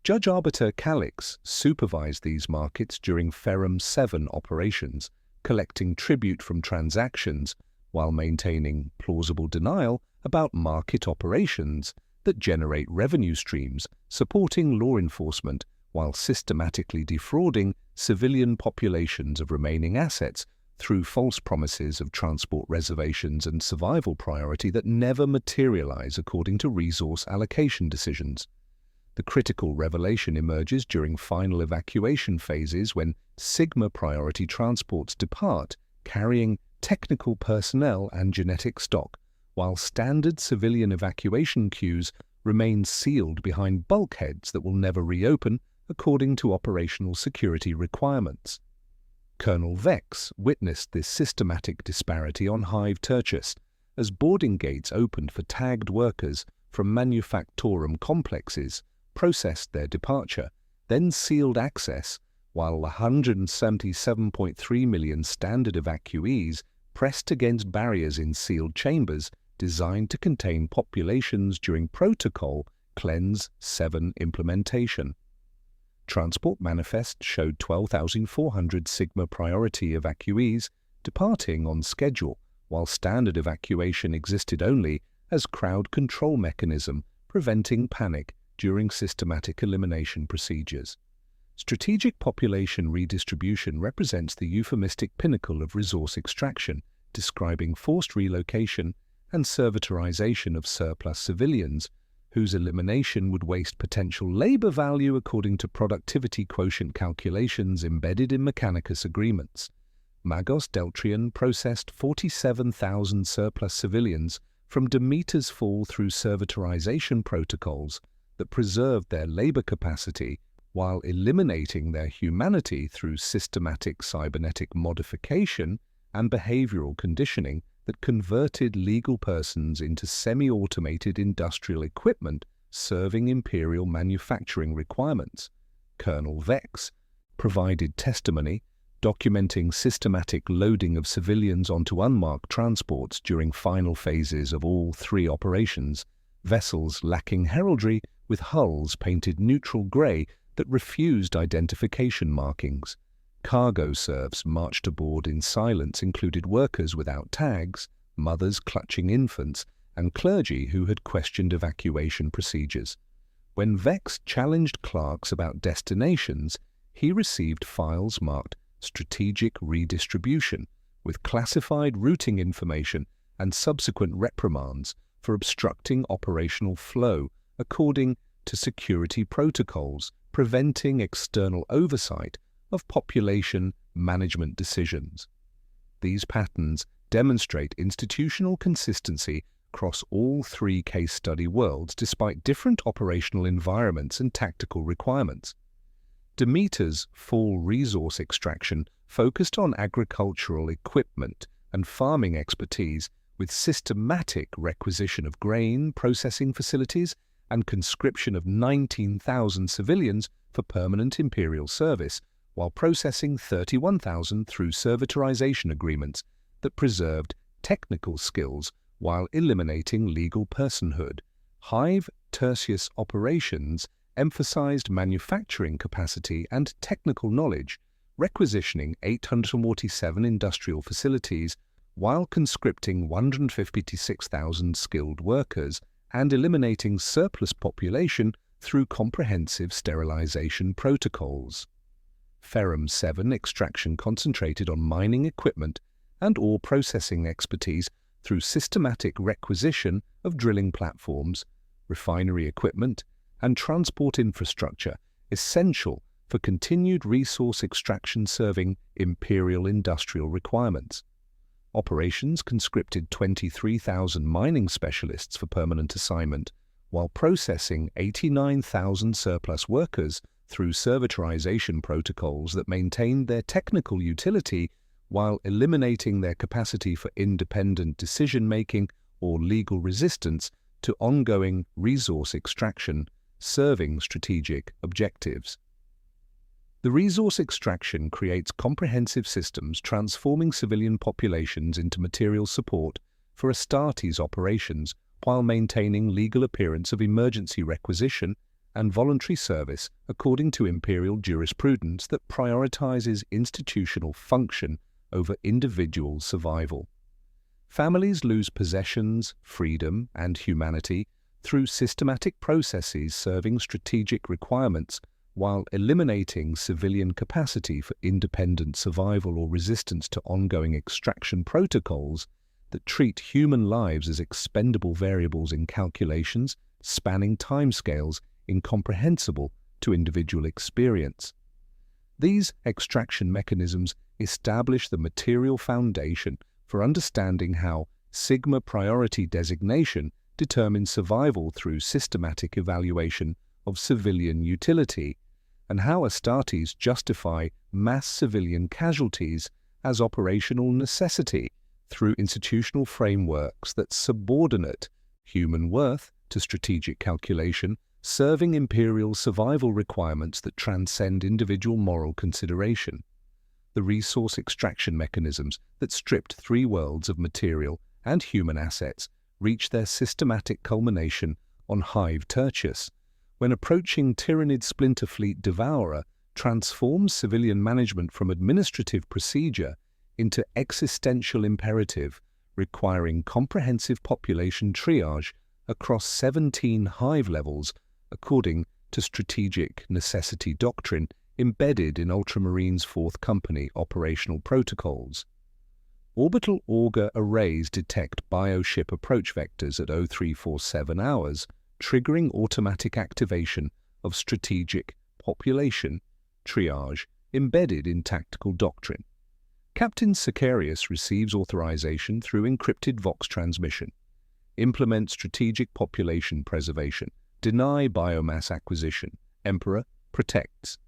Judge Arbiter Calix supervised these markets during Ferrum 7 operations, collecting tribute from transactions while maintaining plausible denial about market operations that generate revenue streams, supporting law enforcement while systematically defrauding civilian populations of remaining assets through false promises of transport reservations and survival priority that never materialize according to resource allocation decisions. The critical revelation emerges during final evacuation phases when Sigma priority transports depart, carrying technical personnel and genetic stock, while standard civilian evacuation queues remain sealed behind bulkheads that will never reopen according to operational security requirements. Colonel Vex witnessed this systematic disparity on Hive Tertius as boarding gates opened for tagged workers from manufactorum complexes, processed their departure, then sealed access, while 177.3 million standard evacuees pressed against barriers in sealed chambers designed to contain populations during Protocol Cleanse 7 implementation. Transport manifest showed 12,400 Sigma priority evacuees departing on schedule, while standard evacuation existed only as crowd control mechanism preventing panic during systematic elimination procedures. Strategic population redistribution represents the euphemistic pinnacle of resource extraction, describing forced relocation and servitorization of surplus civilians, whose elimination would waste potential labor value according to productivity quotient calculations embedded in Mechanicus agreements. Magos Deltrian processed 47,000 surplus civilians from Demeter's fall through servitorization protocols that preserved their labor capacity while eliminating their humanity through systematic cybernetic modification and behavioral conditioning that converted legal persons into semi-automated industrial equipment serving imperial manufacturing requirements. Colonel Vex provided testimony documenting systematic loading of civilians onto unmarked transports during final phases of all 3 operations, vessels lacking heraldry with hulls painted neutral grey that refused identification markings. Cargo serfs marched aboard in silence included workers without tags, mothers clutching infants, and clergy who had questioned evacuation procedures. When Vex challenged clerks about destinations, he received files marked strategic redistribution with classified routing information and subsequent reprimands for obstructing operational flow according to security protocols, preventing external oversight of population management decisions. These patterns demonstrate institutional consistency across all three case study worlds despite different operational environments and tactical requirements. Demeter's full resource extraction focused on agricultural equipment and farming expertise with systematic requisition of grain processing facilities and conscription of 19,000 civilians for permanent imperial service, while processing 31,000 through servitorization agreements that preserved technical skills while eliminating legal personhood. Hive Tertius operations emphasized manufacturing capacity and technical knowledge, requisitioning 847 industrial facilities while conscripting 156,000 skilled workers and eliminating surplus population through comprehensive sterilization protocols. Ferrum 7 extraction concentrated on mining equipment and ore processing expertise through systematic requisition of drilling platforms, refinery equipment, and transport infrastructure essential for continued resource extraction serving imperial industrial requirements. Operations conscripted 23,000 mining specialists for permanent assignment, while processing 89,000 surplus workers through servitorization protocols that maintained their technical utility while eliminating their capacity for independent decision-making or legal resistance to ongoing resource extraction, serving strategic objectives. The resource extraction creates comprehensive systems transforming civilian populations into material support for Astartes operations while maintaining legal appearance of emergency requisition and voluntary service according to imperial jurisprudence that prioritizes institutional function over individual survival. Families lose possessions, freedom, and humanity through systematic processes serving strategic requirements while eliminating civilian capacity for independent survival or resistance to ongoing extraction protocols that treat human lives as expendable variables in calculations spanning timescales incomprehensible to individual experience. These extraction mechanisms establish the material foundation for understanding how Sigma priority designation determines survival through systematic evaluation of civilian utility, and how Astartes justify mass civilian casualties as operational necessity through institutional frameworks that subordinate human worth to strategic calculation, serving imperial survival requirements that transcend individual moral consideration. The resource extraction mechanisms that stripped three worlds of material and human assets reach their systematic culmination on Hive Tertius, when approaching Tyrannid Splinter Fleet Devourer transforms civilian management from administrative procedure into existential imperative, requiring comprehensive population triage across 17 Hive levels according to strategic necessity doctrine embedded in Ultramarine's 4th Company operational protocols. Orbital auger arrays detect bioship approach vectors at 0347 hours, triggering automatic activation of strategic population triage embedded in tactical doctrine. Captain Sicarius receives authorization through encrypted Vox transmission. Implement strategic population preservation. Deny biomass acquisition. Emperor protects.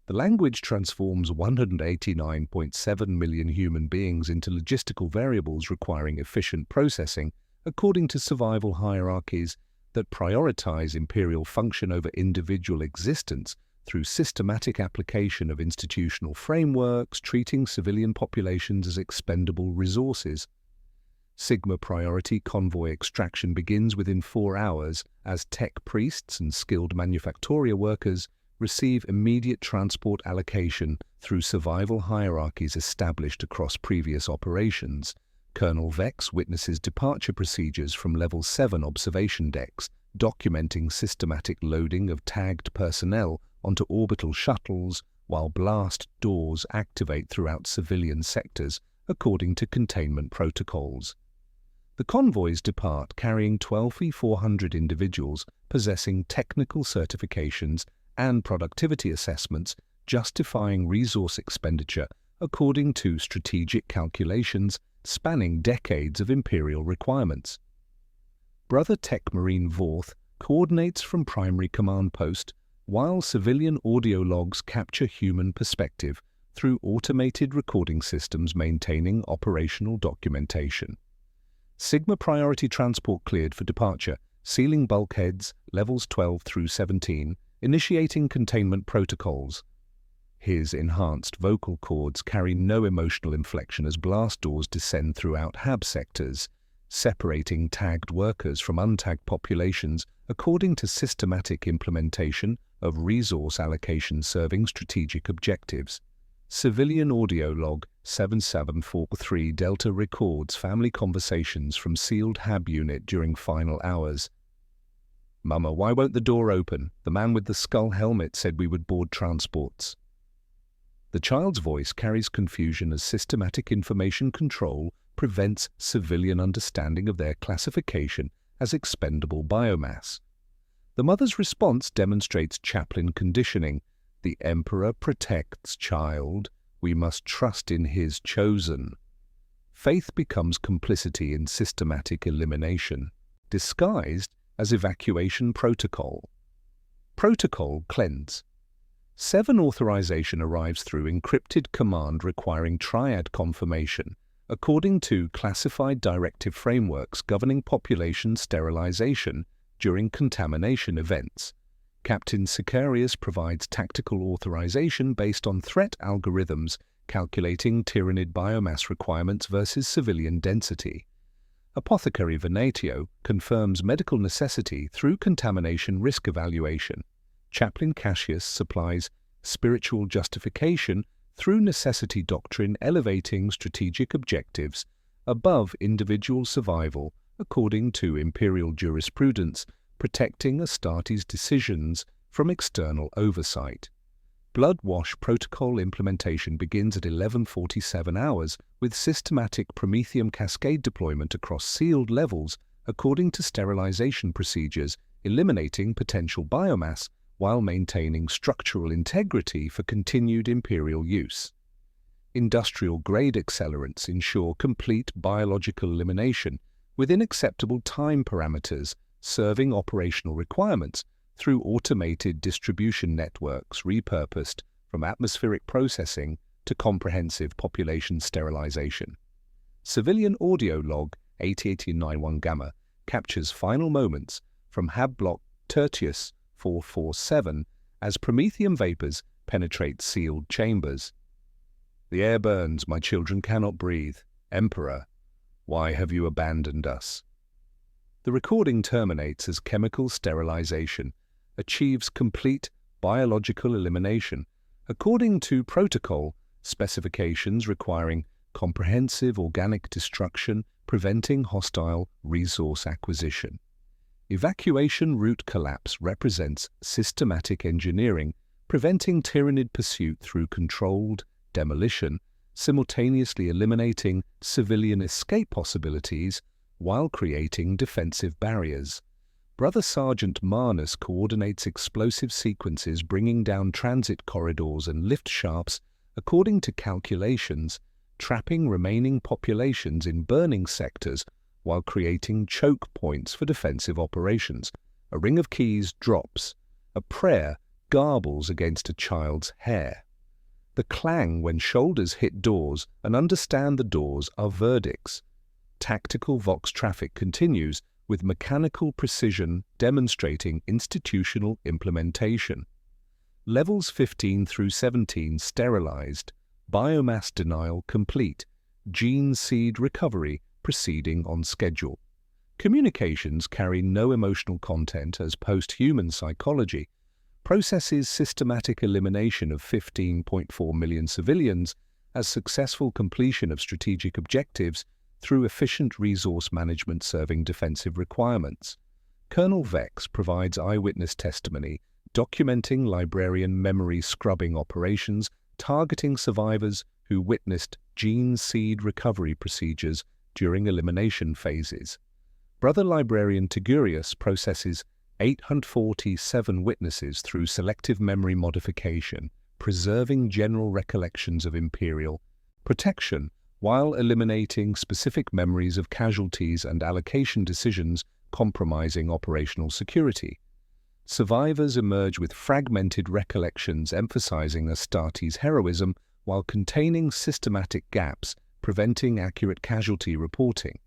The language transforms 189.7 million human beings into logistical variables requiring efficient processing according to survival hierarchies that prioritize imperial function over individual existence through systematic application of institutional frameworks treating civilian populations as expendable resources. Sigma priority convoy extraction begins within 4 hours as tech priests and skilled manufactoria workers receive immediate transport allocation through survival hierarchies established across previous operations. Colonel Vex witnesses departure procedures from Level 7 observation decks, documenting systematic loading of tagged personnel onto orbital shuttles, while blast doors activate throughout civilian sectors according to containment protocols. The convoys depart carrying 12,400 individuals possessing technical certifications and productivity assessments justifying resource expenditure according to strategic calculations spanning decades of Imperial requirements. Brother Tech Marine Vorth coordinates from primary command post, while civilian audio logs capture human perspective through automated recording systems maintaining operational documentation. Sigma priority transport cleared for departure, sealing bulkheads, levels 12 through 17, initiating containment protocols. His enhanced vocal cords carry no emotional inflection as blast doors descend throughout HAB sectors, separating tagged workers from untagged populations according to systematic implementation of resource allocation serving strategic objectives. Civilian audio log 7743 Delta records family conversations from sealed HAB unit during final hours. "Mama, why won't the door open? The man with the skull helmet said we would board transports." The child's voice carries confusion as systematic information control prevents civilian understanding of their classification as expendable biomass. The mother's response demonstrates chaplain conditioning. "The Emperor protects child. We must trust in his chosen." Faith becomes complicity in systematic elimination, disguised as evacuation protocol. Protocol cleanse. 7 authorization arrives through encrypted command requiring triad confirmation, according to classified directive frameworks governing population sterilization during contamination events. Captain Sicarius provides tactical authorization based on threat algorithms calculating Tyranid biomass requirements versus civilian density. Apothecary Venatio confirms medical necessity through contamination risk evaluation. Chaplain Cassius supplies spiritual justification through necessity doctrine elevating strategic objectives above individual survival according to Imperial jurisprudence, protecting Astartes' decisions from external oversight. Blood wash protocol implementation begins at 11:47 hours with systematic Prometheum cascade deployment across sealed levels according to sterilization procedures, eliminating potential biomass while maintaining structural integrity for continued Imperial use. Industrial-grade accelerants ensure complete biological elimination within acceptable time parameters, serving operational requirements through automated distribution networks repurposed from atmospheric processing to comprehensive population sterilization. Civilian audio log 801891 Gamma captures final moments from HAB block Tertius 447 as Prometheum vapors penetrate sealed chambers. "The air burns, my children cannot breathe. Emperor, why have you abandoned us?" The recording terminates as chemical sterilization achieves complete biological elimination, according to protocol specifications requiring comprehensive organic destruction, preventing hostile resource acquisition. Evacuation route collapse represents systematic engineering, preventing Tyranid pursuit through controlled demolition, simultaneously eliminating civilian escape possibilities while creating defensive barriers. Brother Sergeant Marnus coordinates explosive sequences bringing down transit corridors and lift shafts according to calculations, trapping remaining populations in burning sectors while creating choke points for defensive operations. A ring of keys drops. A prayer garbles against a child's hair. The clang when shoulders hit doors and understand the doors are verdicts. Tactical Vox traffic continues with mechanical precision demonstrating institutional implementation. Levels 15 through 17 sterilized, biomass denial complete, gene seed recovery proceeding on schedule. Communications carry no emotional content as post-human psychology. processes systematic elimination of 15.4 million civilians as successful completion of strategic objectives through efficient resource management serving defensive requirements. Colonel Vex provides eyewitness testimony documenting librarian memory scrubbing operations targeting survivors who witnessed gene seed recovery procedures during elimination phases. Brother Librarian Tigurius processes 847 witnesses through selective memory modification, preserving general recollections of Imperial protection while eliminating specific memories of casualties and allocation decisions compromising operational security. Survivors emerge with fragmented recollections emphasizing Astartes' heroism while containing systematic gaps, preventing accurate casualty reporting.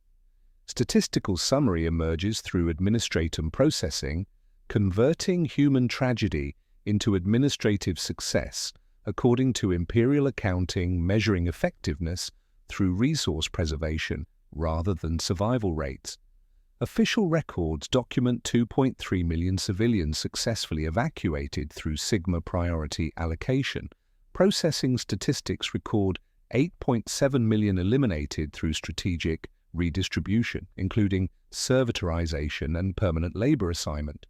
Statistical summary emerges through administratum processing, converting human tragedy into administrative success according to Imperial accounting measuring effectiveness through resource preservation rather than survival rates. Official records document 2.3 million civilians successfully evacuated through Sigma priority allocation. Processing statistics record 8.7 million eliminated through strategic redistribution, including servitorization and permanent labor assignment.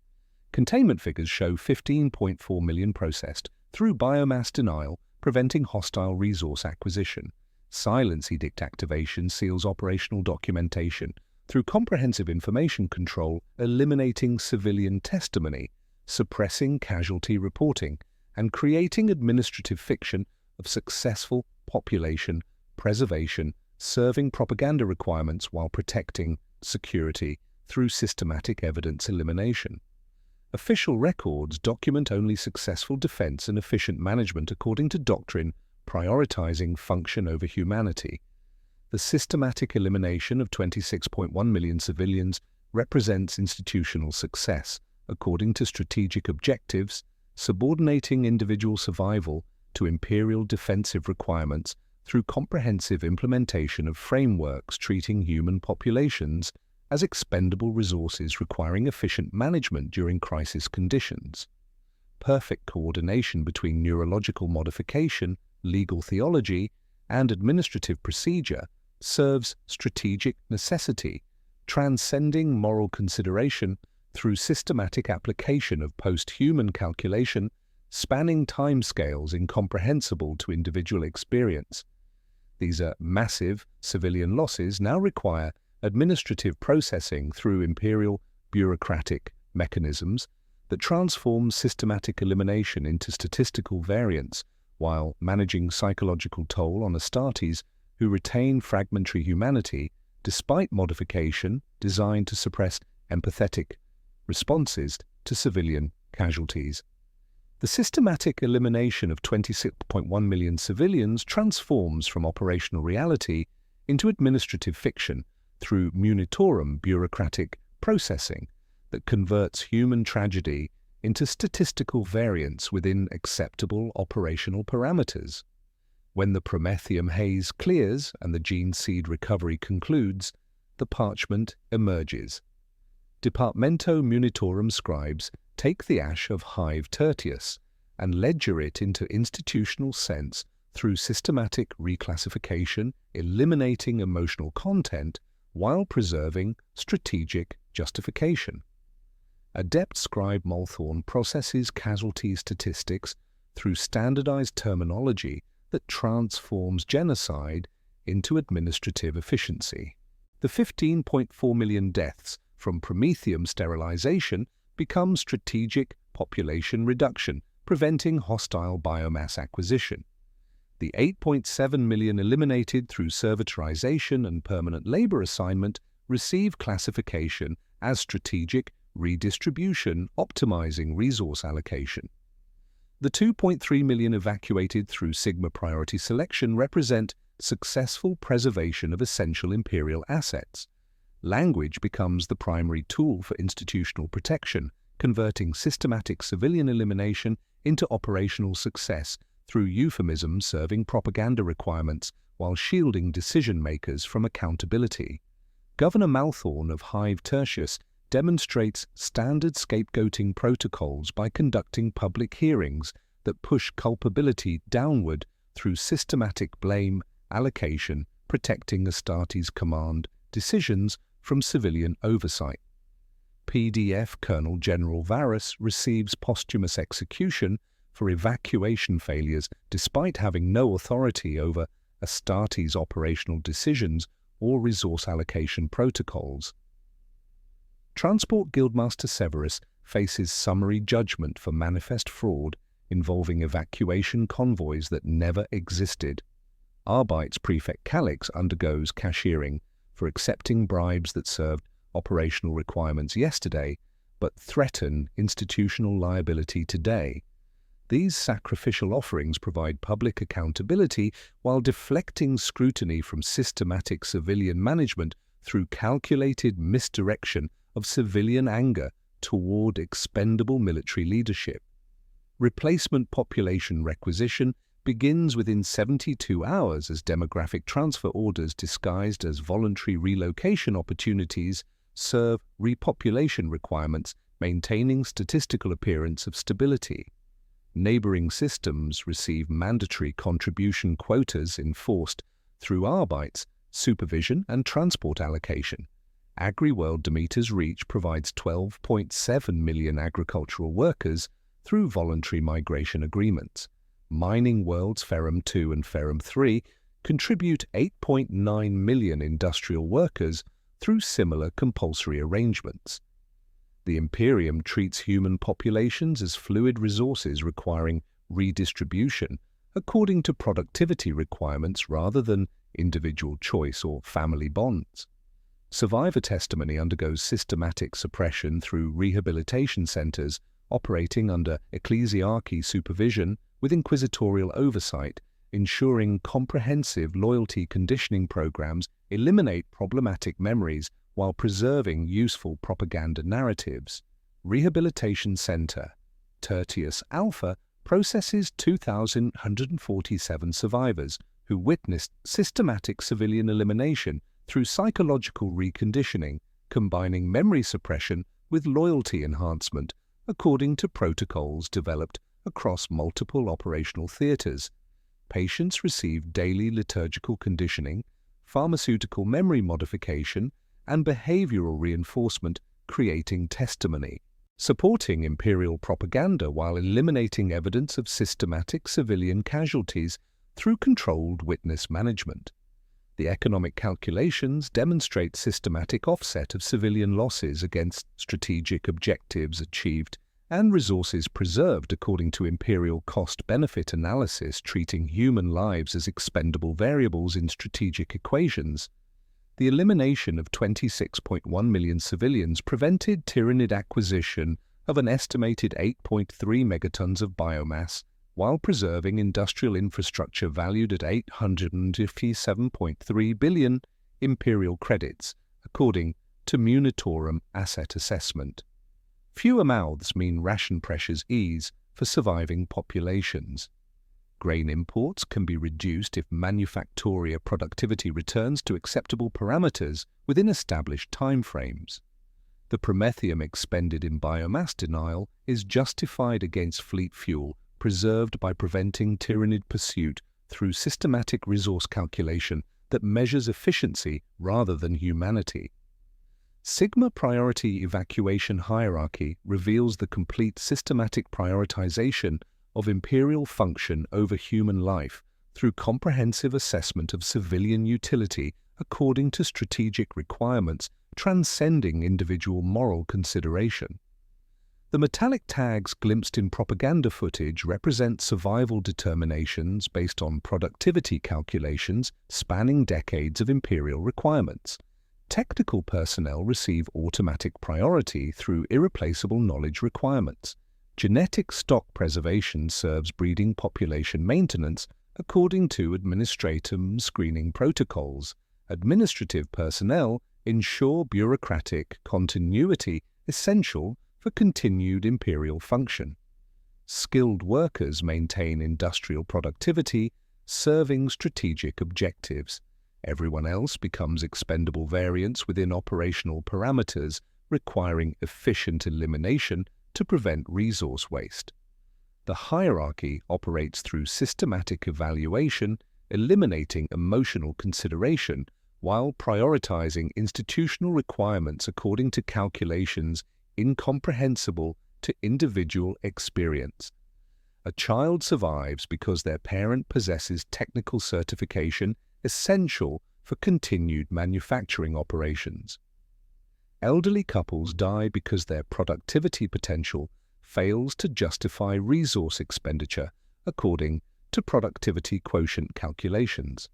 Containment figures show 15.4 million processed through biomass denial, preventing hostile resource acquisition. Silence edict activation seals operational documentation through comprehensive information control, eliminating civilian testimony, suppressing casualty reporting, and creating administrative fiction of successful population preservation, serving propaganda requirements while protecting security through systematic evidence elimination. Official records document only successful defense and efficient management according to doctrine, prioritizing function over humanity. The systematic elimination of 26.1 million civilians represents institutional success, according to strategic objectives, subordinating individual survival to imperial defensive requirements through comprehensive implementation of frameworks treating human populations as expendable resources requiring efficient management during crisis conditions. Perfect coordination between neurological modification, legal theology, and administrative procedure serves strategic necessity, transcending moral consideration through systematic application of post-human calculation, spanning timescales incomprehensible to individual experience. These massive civilian losses now require administrative processing through imperial bureaucratic mechanisms that transform systematic elimination into statistical variance while managing psychological toll on Astartes who retain fragmentary humanity despite modification designed to suppress empathetic responses to civilian casualties. The systematic elimination of 26.1 million civilians transforms from operational reality into administrative fiction through munitorum bureaucratic processing that converts human tragedy into statistical variance within acceptable operational parameters. When the Prometheum haze clears and the gene seed recovery concludes, the parchment emerges. Departamento Munitorum scribes take the ash of Hive Tertius and ledger it into institutional sense through systematic reclassification, eliminating emotional content while preserving strategic justification. Adept scribe Multhorn processes casualty statistics through standardized terminology that transforms genocide into administrative efficiency. The 15.4 million deaths from Prometheum sterilization become strategic population reduction, preventing hostile biomass acquisition. The 8.7 million eliminated through servitorization and permanent labor assignment receive classification as strategic redistribution, optimizing resource allocation. The 2.3 million evacuated through Sigma priority selection represent successful preservation of essential imperial assets. Language becomes the primary tool for institutional protection, converting systematic civilian elimination into operational success through euphemisms serving propaganda requirements while shielding decision-makers from accountability. Governor Malthorn of Hive Tertius demonstrates standard scapegoating protocols by conducting public hearings that push culpability downward through systematic blame, allocation, protecting Astartes command decisions from civilian oversight. PDF Colonel General Varus receives posthumous execution for evacuation failures despite having no authority over Astartes' operational decisions or resource allocation protocols. Transport Guildmaster Severus faces summary judgment for manifest fraud involving evacuation convoys that never existed. Arbites Prefect Calix undergoes cashiering for accepting bribes that served operational requirements yesterday but threaten institutional liability today. These sacrificial offerings provide public accountability while deflecting scrutiny from systematic civilian management through calculated misdirection of civilian anger toward expendable military leadership. Replacement population requisition begins within 72 hours as demographic transfer orders disguised as voluntary relocation opportunities serve repopulation requirements, maintaining statistical appearance of stability. Neighboring systems receive mandatory contribution quotas enforced through Arbites, supervision and transport allocation. AgriWorld Demeter's Reach provides 12.7 million agricultural workers through voluntary migration agreements. Mining Worlds Ferrum 2 and Ferrum 3 contribute 8.9 million industrial workers through similar compulsory arrangements. The Imperium treats human populations as fluid resources requiring redistribution according to productivity requirements rather than individual choice or family bonds. Survivor testimony undergoes systematic suppression through rehabilitation centers operating under ecclesiarchy supervision with inquisitorial oversight, ensuring comprehensive loyalty conditioning programs eliminate problematic memories while preserving useful propaganda narratives. Rehabilitation Center Tertius Alpha processes 2,147 survivors who witnessed systematic civilian elimination through psychological reconditioning, combining memory suppression with loyalty enhancement according to protocols developed across multiple operational theaters. Patients receive daily liturgical conditioning, pharmaceutical memory modification, and behavioral reinforcement, creating testimony, supporting imperial propaganda while eliminating evidence of systematic civilian casualties through controlled witness management. The economic calculations demonstrate systematic offset of civilian losses against strategic objectives achieved and resources preserved according to imperial cost-benefit analysis, treating human lives as expendable variables in strategic equations. The elimination of 26.1 million civilians prevented Tyranid acquisition of an estimated 8.3 megatons of biomass, while preserving industrial infrastructure valued at 857.3 billion imperial credits, according to Munitorum Asset Assessment. Fewer mouths mean ration pressures ease for surviving populations. Grain imports can be reduced if manufacturer productivity returns to acceptable parameters within established timeframes. The promethium expended in biomass denial is justified against fleet fuel preserved by preventing Tyranid pursuit through systematic resource calculation that measures efficiency rather than humanity. Sigma Priority Evacuation Hierarchy reveals the complete systematic prioritization of imperial function over human life through comprehensive assessment of civilian utility according to strategic requirements transcending individual moral consideration. The metallic tags glimpsed in propaganda footage represent survival determinations based on productivity calculations spanning decades of imperial requirements. Technical personnel receive automatic priority through irreplaceable knowledge requirements. Genetic stock preservation serves breeding population maintenance according to administratum screening protocols. Administrative personnel ensure bureaucratic continuity essential for continued imperial function. Skilled workers maintain industrial productivity, serving strategic objectives. Everyone else becomes expendable variants within operational parameters, requiring efficient elimination to prevent resource waste. The hierarchy operates through systematic evaluation, eliminating emotional consideration, while prioritizing institutional requirements according to calculations incomprehensible to individual experience. A child survives because their parent possesses technical certification essential for continued manufacturing operations. Elderly couples die because their productivity potential fails to justify resource expenditure according to productivity quotient calculations.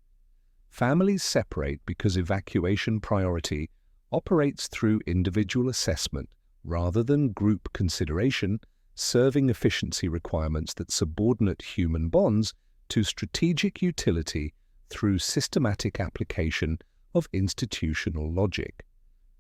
Families separate because evacuation priority operates through individual assessment rather than group consideration, serving efficiency requirements that subordinate human bonds to strategic utility through systematic application of institutional logic.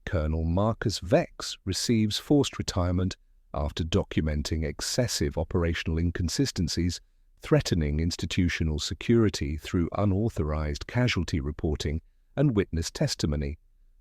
Colonel Marcus Vex receives forced retirement after documenting excessive operational inconsistencies, threatening institutional security through unauthorized casualty reporting and witness testimony.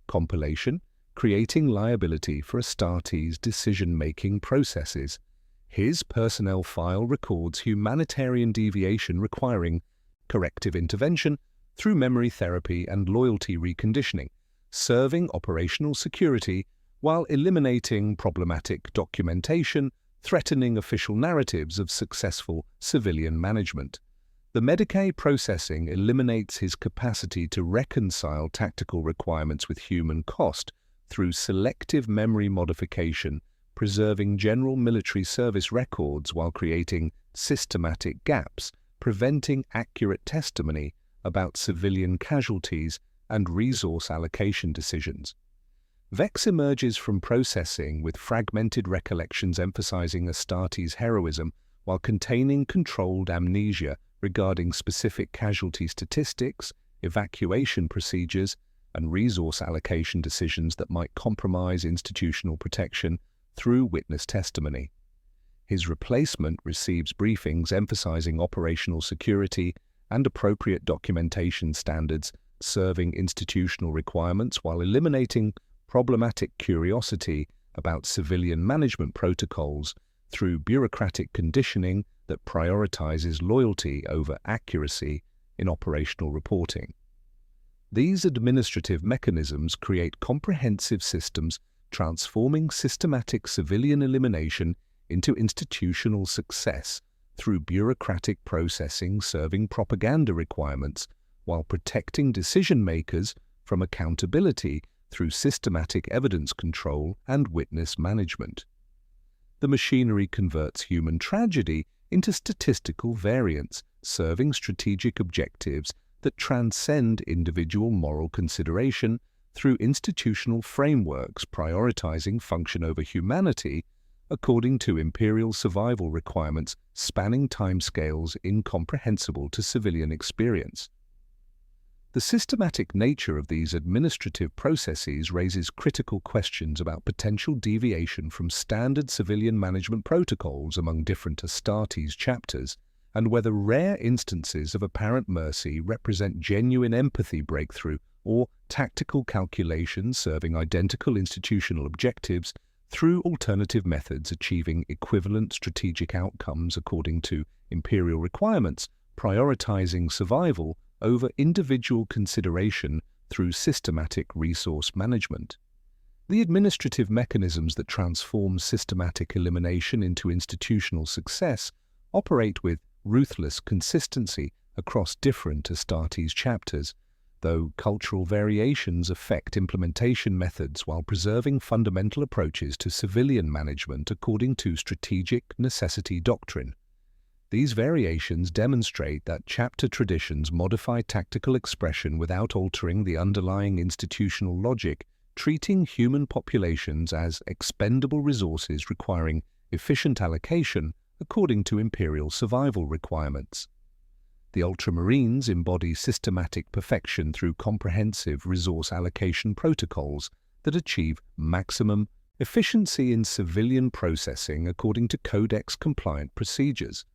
Compilation, creating liability for Astartes' decision-making processes. His personnel file records humanitarian deviation requiring corrective intervention through memory therapy and loyalty reconditioning, serving operational security while eliminating problematic documentation, threatening official narratives of successful civilian management. The Medicae processing eliminates his capacity to reconcile tactical requirements with human cost through selective memory modification, preserving general military service records while creating systematic gaps, preventing accurate testimony about civilian casualties and resource allocation decisions. Vex emerges from processing with fragmented recollections emphasizing Astartes' heroism while containing controlled amnesia regarding specific casualty statistics, evacuation procedures, and resource allocation decisions that might compromise institutional protection through witness testimony. His replacement receives briefings emphasizing operational security and appropriate documentation standards, serving institutional requirements while eliminating problematic curiosity about civilian management protocols through bureaucratic conditioning that prioritizes loyalty over accuracy in operational reporting. These administrative mechanisms create comprehensive systems transforming systematic civilian elimination into institutional success through bureaucratic processing serving propaganda requirements while protecting decision-makers from accountability through systematic evidence control and witness management. The machinery converts human tragedy into statistical variance, serving strategic objectives that transcend individual moral consideration through institutional frameworks prioritizing function over humanity according to imperial survival requirements spanning timescales incomprehensible to civilian experience. The systematic nature of these administrative processes raises critical questions about potential deviation from standard civilian management protocols among different Astartes chapters, and whether rare instances of apparent mercy represent genuine empathy breakthrough or tactical calculations serving identical institutional objectives through alternative methods achieving equivalent strategic outcomes according to imperial requirements, prioritizing survival over individual consideration through systematic resource management. The administrative mechanisms that transform systematic elimination into institutional success operate with ruthless consistency across different Astartes chapters, though cultural variations affect implementation methods while preserving fundamental approaches to civilian management according to strategic necessity doctrine. These variations demonstrate that chapter traditions modify tactical expression without altering the underlying institutional logic, treating human populations as expendable resources requiring efficient allocation according to imperial survival requirements. The Ultramarines embody systematic perfection through comprehensive resource allocation protocols that achieve maximum efficiency in civilian processing according to Codex-compliant procedures.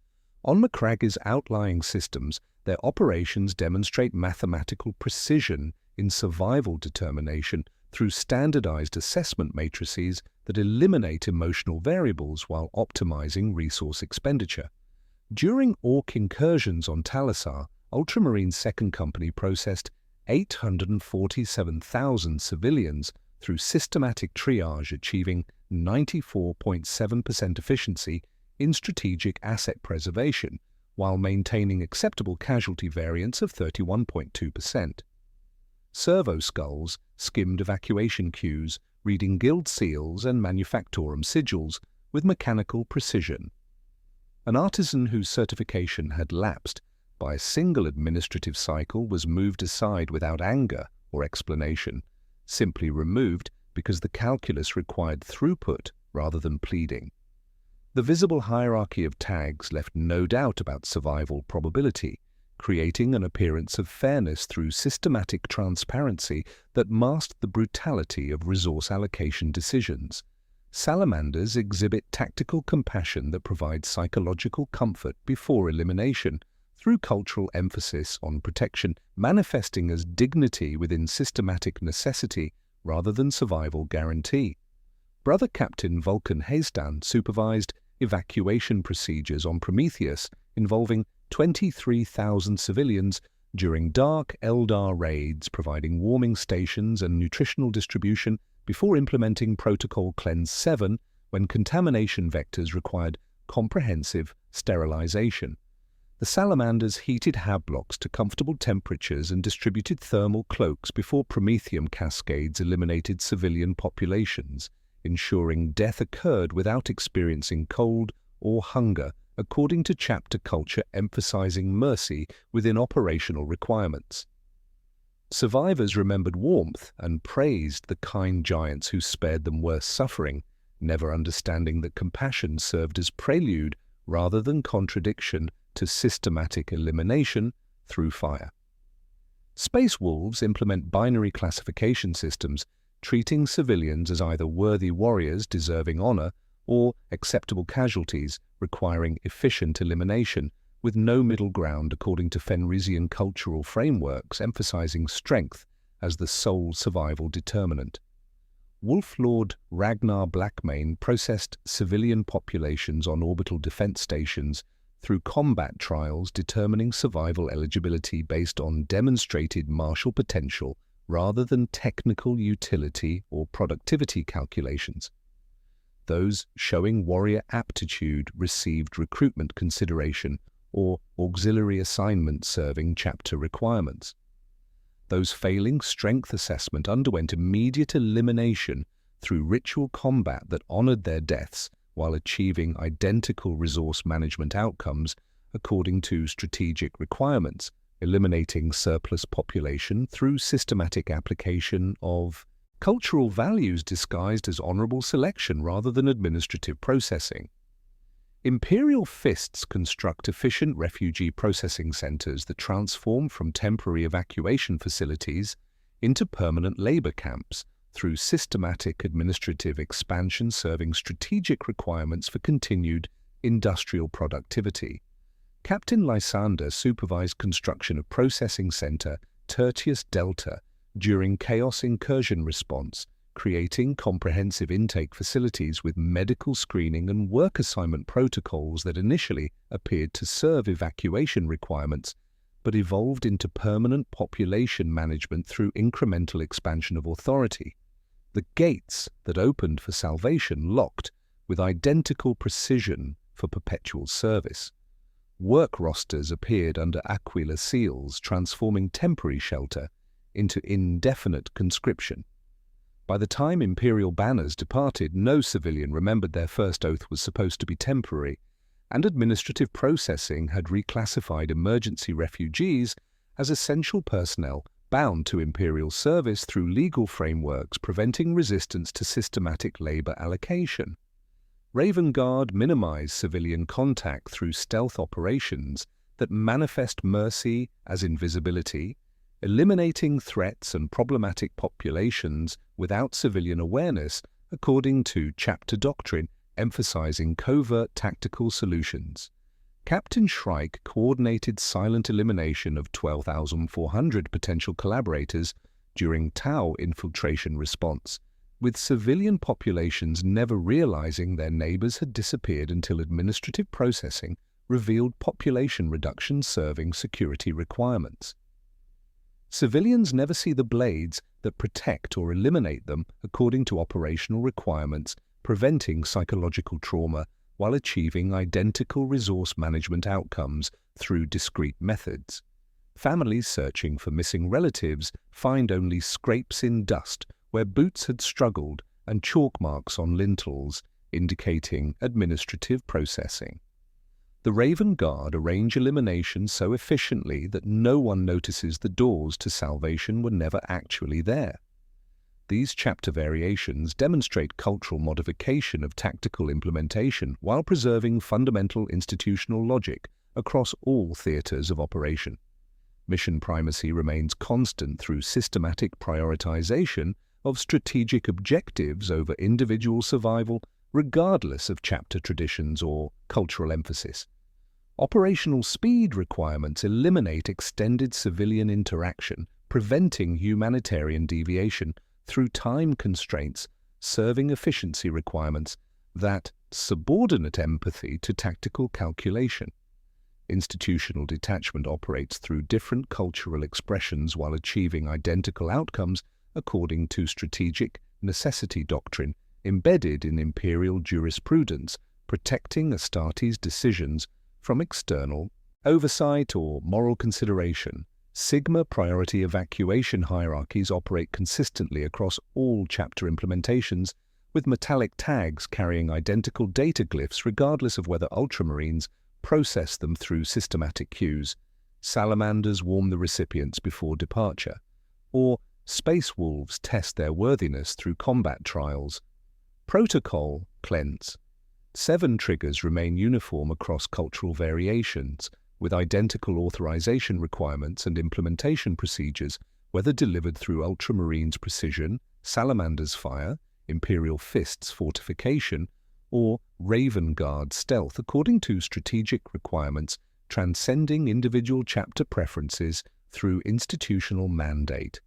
On Macragge's outlying systems, their operations demonstrate mathematical precision in survival determination through standardized assessment matrices that eliminate emotional variables while optimizing resource expenditure. During Orc incursions on Talassar, Ultramarine's second company processed 847,000 civilians through systematic triage, achieving 94.7% efficiency in strategic asset preservation, while maintaining acceptable casualty variance of 31.2%. Servo skulls skimmed evacuation queues, reading guild seals and manufactorum sigils with mechanical precision. An artisan whose certification had lapsed by a single administrative cycle was moved aside without anger or explanation, simply removed because the calculus required throughput rather than pleading. The visible hierarchy of tags left no doubt about survival probability, creating an appearance of fairness through systematic transparency that masked the brutality of resource allocation decisions. Salamanders exhibit tactical compassion that provides psychological comfort before elimination, through cultural emphasis on protection, manifesting as dignity within systematic necessity rather than survival guarantee. Brother Captain Vulcan Haystan supervised evacuation procedures on Prometheus involving 23,000 civilians during dark Eldar raids, providing warming stations and nutritional distribution before implementing Protocol Cleanse 7 when contamination vectors required comprehensive sterilization. The salamanders heated habblocks to comfortable temperatures and distributed thermal cloaks before promethium cascades eliminated civilian populations, ensuring death occurred without experiencing cold or hunger, according to chapter culture emphasizing mercy within operational requirements. Survivors remembered warmth and praised the kind giants who spared them worse suffering, never understanding that compassion served as prelude rather than contradiction to systematic elimination through fire. Space wolves implement binary classification systems, treating civilians as either worthy warriors deserving honor or acceptable casualties requiring efficient elimination, with no middle ground according to Fenrisian cultural frameworks emphasizing strength as the sole survival determinant. Wolf Lord Ragnar Blackmane processed civilian populations on orbital defense stations through combat trials determining survival eligibility based on demonstrated martial potential rather than technical utility or productivity calculations. Those showing warrior aptitude received recruitment consideration or auxiliary assignment serving chapter requirements. Those failing strength assessment underwent immediate elimination through ritual combat that honored their deaths while achieving identical resource management outcomes according to strategic requirements, eliminating surplus population through systematic application of cultural values disguised as honorable selection rather than administrative processing. Imperial fists construct efficient refugee processing centers that transform from temporary evacuation facilities into permanent labor camps through systematic administrative expansion serving strategic requirements for continued industrial productivity. Captain Lysander supervised construction of Processing Center Tertius Delta during Chaos Incursion response, creating comprehensive intake facilities with medical screening and work assignment protocols that initially appeared to serve evacuation requirements, but evolved into permanent population management through incremental expansion of authority. The gates that opened for salvation locked with identical precision for perpetual service. Work rosters appeared under Aquila seals, transforming temporary shelter into indefinite conscription. By the time Imperial banners departed, no civilian remembered their first oath was supposed to be temporary, and administrative processing had reclassified emergency refugees as essential personnel bound to Imperial service through legal frameworks preventing resistance to systematic labor allocation. Raven Guard minimized civilian contact through stealth operations that manifest mercy as invisibility, eliminating threats and problematic populations without civilian awareness according to chapter doctrine emphasizing covert tactical solutions. Captain Shrike coordinated silent elimination of 12,400 potential collaborators during Tau infiltration response, with civilian populations never realizing their neighbors had disappeared until administrative processing revealed population reduction serving security requirements. Civilians never see the blades that protect or eliminate them according to operational requirements, preventing psychological trauma while achieving identical resource management outcomes through discrete methods. Families searching for missing relatives find only scrapes in dust where boots had struggled and chalk marks on lintels, indicating administrative processing. The Raven Guard arrange elimination so efficiently that no one notices the doors to salvation were never actually there. These chapter variations demonstrate cultural modification of tactical implementation while preserving fundamental institutional logic across all theaters of operation. Mission primacy remains constant through systematic prioritization of strategic objectives over individual survival, regardless of chapter traditions or cultural emphasis. Operational speed requirements eliminate extended civilian interaction, preventing humanitarian deviation through time constraints, serving efficiency requirements that subordinate empathy to tactical calculation. Institutional detachment operates through different cultural expressions while achieving identical outcomes according to strategic necessity doctrine embedded in imperial jurisprudence, protecting Astartes' decisions from external oversight or moral consideration. Sigma priority evacuation hierarchies operate consistently across all chapter implementations, with metallic tags carrying identical data glyphs regardless of whether ultramarines process them through systematic queues, salamanders warm the recipients before departure, or space wolves test their worthiness through combat trials. Protocol cleanse. 7 triggers remain uniform across cultural variations, with identical authorization requirements and implementation procedures, whether delivered through Ultramarines precision, Salamander's fire, Imperial Fist's fortification, or Raven Guard stealth according to strategic requirements, transcending individual chapter preferences through institutional mandate.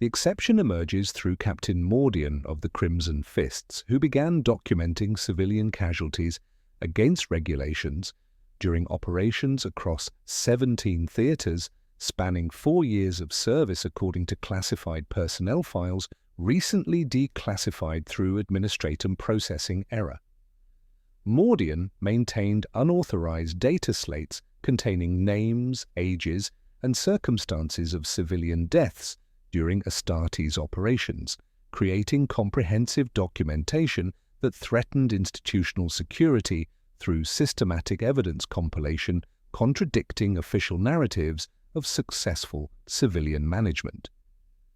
The exception emerges through Captain Mordian of the Crimson Fists, who began documenting civilian casualties against regulations during operations across 17 theaters, spanning 4 years of service according to classified personnel files recently declassified through administratum processing error. Mordian maintained unauthorized data slates containing names, ages, and circumstances of civilian deaths during Astartes operations, creating comprehensive documentation that threatened institutional security through systematic evidence compilation contradicting official narratives of successful civilian management.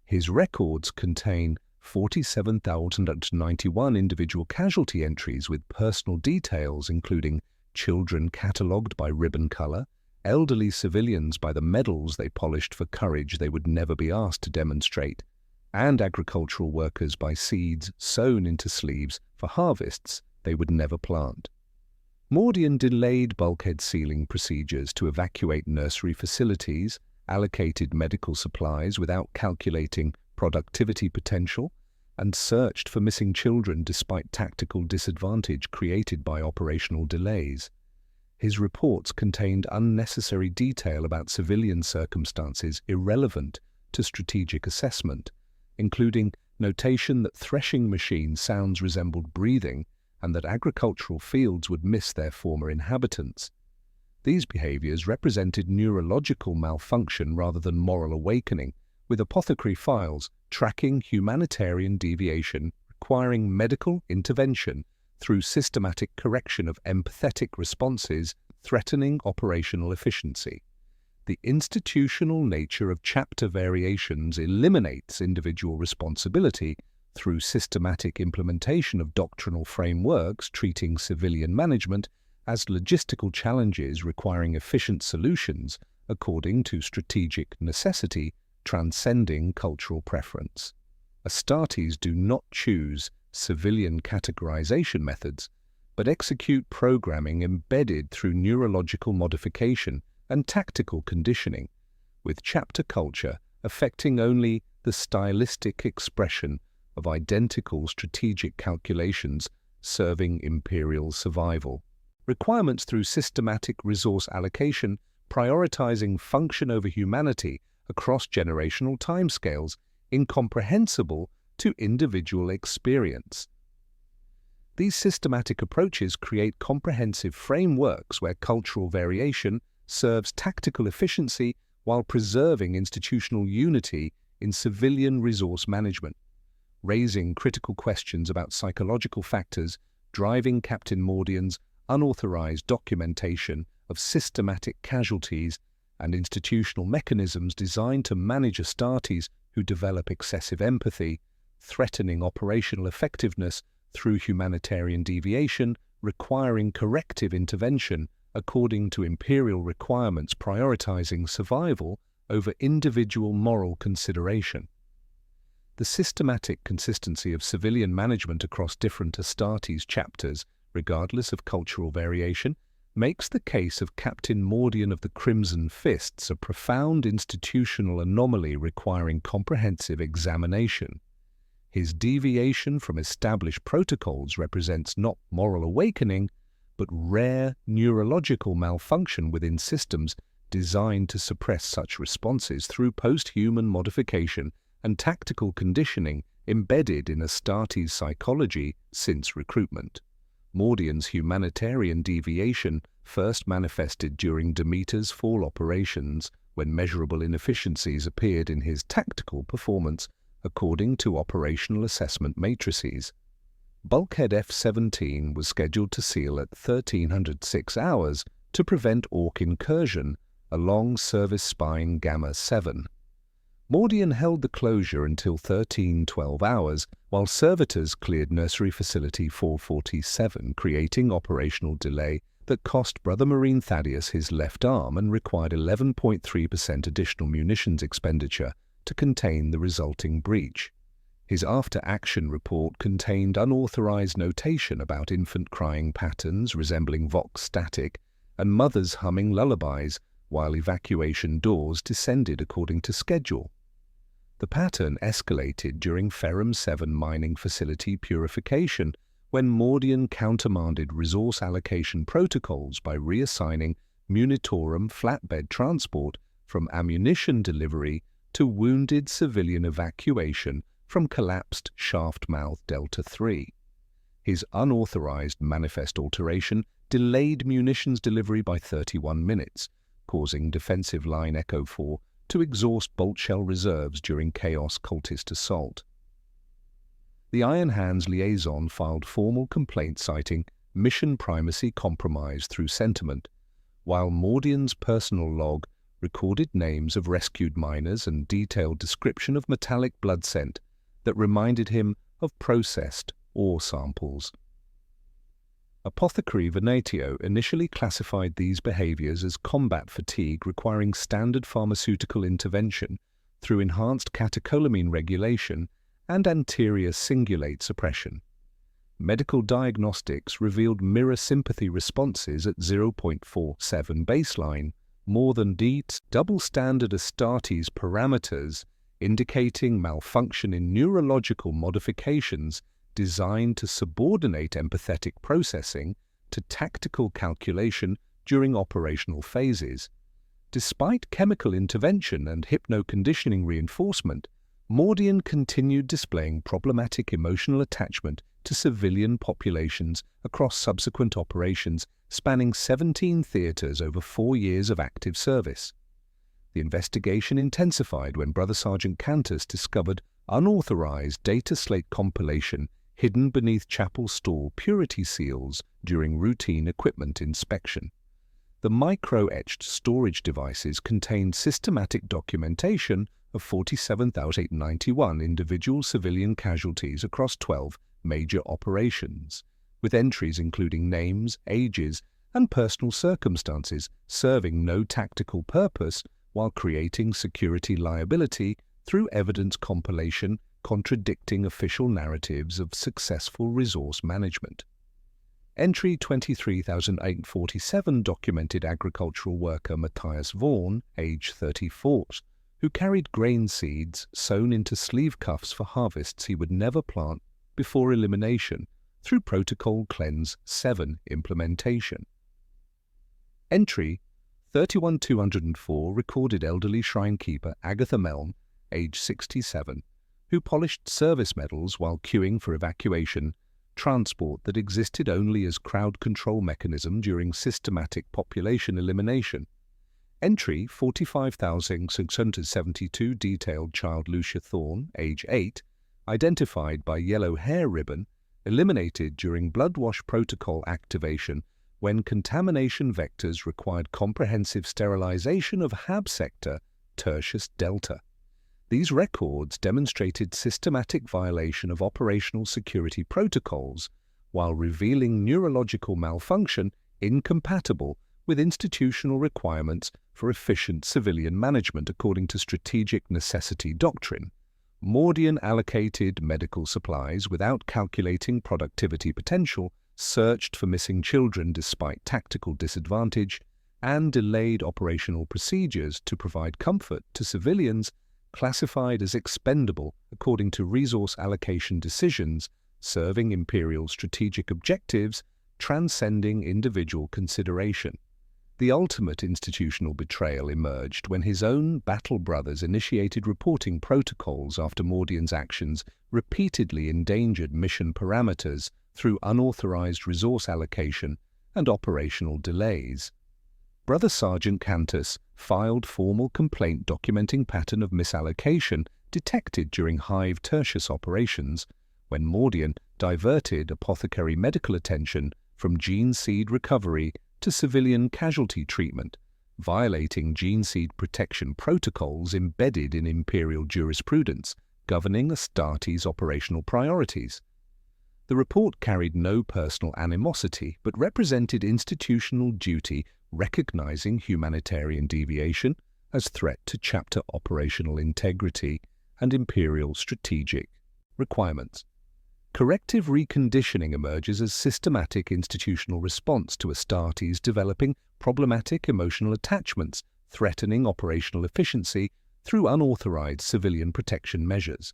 His records contain 47,091 individual casualty entries with personal details including children catalogued by ribbon color, elderly civilians by the medals they polished for courage they would never be asked to demonstrate, and agricultural workers by seeds sown into sleeves for harvests they would never plant. Mordian delayed bulkhead sealing procedures to evacuate nursery facilities, allocated medical supplies without calculating productivity potential, and searched for missing children despite tactical disadvantage created by operational delays. His reports contained unnecessary detail about civilian circumstances irrelevant to strategic assessment, including notation that threshing machine sounds resembled breathing and that agricultural fields would miss their former inhabitants. These behaviors represented neurological malfunction rather than moral awakening, with apothecary files tracking humanitarian deviation requiring medical intervention through systematic correction of empathetic responses threatening operational efficiency. The institutional nature of chapter variations eliminates individual responsibility through systematic implementation of doctrinal frameworks treating civilian management as logistical challenges requiring efficient solutions according to strategic necessity, transcending cultural preference. Astartes do not choose civilian categorization methods, but execute programming embedded through neurological modification and tactical conditioning, with chapter culture affecting only the stylistic expression of identical strategic calculations serving imperial survival. Requirements through systematic resource allocation, prioritizing function over humanity across generational timescales, incomprehensible to individual experience. These systematic approaches create comprehensive frameworks where cultural variation serves tactical efficiency while preserving institutional unity in civilian resource management, raising critical questions about psychological factors driving Captain Mordian's unauthorized documentation of systematic casualties and institutional mechanisms designed to manage Astartes who develop excessive empathy, threatening operational effectiveness through humanitarian deviation, requiring corrective intervention according to imperial requirements, prioritizing survival over individual moral consideration. The systematic consistency of civilian management across different Astartes chapters, regardless of cultural variation, makes the case of Captain Mordian of the Crimson Fists a profound institutional anomaly requiring comprehensive examination. His deviation from established protocols represents not moral awakening, but rare neurological malfunction within systems designed to suppress such responses through post-human modification and tactical conditioning embedded in Astartes' psychology since recruitment. Mordian's humanitarian deviation first manifested during Demeter's fall operations, when measurable inefficiencies appeared in his tactical performance according to operational assessment matrices. Bulkhead F-17 was scheduled to seal at 1306 hours to prevent Orc incursion along service spine Gamma 7. Mordian held the closure until 1312 hours, while servitors cleared Nursery Facility 447, creating operational delay that cost Brother Marine Thaddeus his left arm and required 11.3% additional munitions expenditure to contain the resulting breach. His after-action report contained unauthorized notation about infant crying patterns resembling Vox static and mothers humming lullabies while evacuation doors descended according to schedule. The pattern escalated during Ferrum 7 mining facility purification when Mordian countermanded resource allocation protocols by reassigning Munitorum flatbed transport from ammunition delivery to wounded civilian evacuation from collapsed shaft mouth Delta 3. His unauthorized manifest alteration delayed munitions delivery by 31 minutes, causing defensive line Echo 4 to exhaust bolt shell reserves during Chaos cultist assault. The Iron Hands liaison filed formal complaint citing mission primacy compromise through sentiment, while Mordian's personal log recorded names of rescued miners and detailed description of metallic blood scent that reminded him of processed ore samples. Apothecary Venatio initially classified these behaviors as combat fatigue requiring standard pharmaceutical intervention through enhanced catecholamine regulation and anterior cingulate suppression. Medical diagnostics revealed mirror sympathy responses at 0.47 baseline, more than DEET's double-standard Astartes parameters, indicating malfunction in neurological modifications designed to subordinate empathetic processing to tactical calculation during operational phases. Despite chemical intervention and hypno-conditioning reinforcement, Mordian continued displaying problematic emotional attachment to civilian populations across subsequent operations spanning 17 theaters over 4 years of active service. The investigation intensified when Brother Sergeant Cantus discovered unauthorized data slate compilation hidden beneath chapel stall purity seals during routine equipment inspection. The micro-etched storage devices contained systematic documentation of 47,891 individual civilian casualties across 12 major operations, with entries including names, ages, and personal circumstances serving no tactical purpose while creating security liability through evidence compilation contradicting official narratives of successful resource management. Entry 23,847 documented agricultural worker Matthias Vaughan, age 34, who carried grain seeds sewn into sleeve cuffs for harvests he would never plant before elimination through Protocol Cleanse 7 implementation. Entry 31204 recorded elderly shrinekeeper Agatha Melm, age 67, who polished service medals while queuing for evacuation, transport that existed only as crowd control mechanism during systematic population elimination. Entry 45672 detailed child Lucia Thorne, age 8, identified by yellow hair ribbon, eliminated during bloodwash protocol activation when contamination vectors required comprehensive sterilization of Hab sector, Tertius Delta. These records demonstrated systematic violation of operational security protocols while revealing neurological malfunction incompatible with institutional requirements for efficient civilian management according to strategic necessity doctrine. Mordian allocated medical supplies without calculating productivity potential, searched for missing children despite tactical disadvantage, and delayed operational procedures to provide comfort to civilians classified as expendable according to resource allocation decisions, serving Imperial strategic objectives, transcending individual consideration. The ultimate institutional betrayal emerged when his own battle brothers initiated reporting protocols after Mordian's actions repeatedly endangered mission parameters through unauthorized resource allocation and operational delays. Brother Sergeant Cantus filed formal complaint documenting pattern of misallocation detected during Hive Tertius operations when Mordian diverted apothecary medical attention from gene seed recovery to civilian casualty treatment, violating gene seed protection protocols embedded in Imperial jurisprudence governing Astartes' operational priorities. The report carried no personal animosity but represented institutional duty recognizing humanitarian deviation as threat to chapter operational integrity and Imperial strategic requirements. Corrective reconditioning emerges as systematic institutional response to Astartes developing problematic emotional attachments threatening operational efficiency through unauthorized civilian protection measures.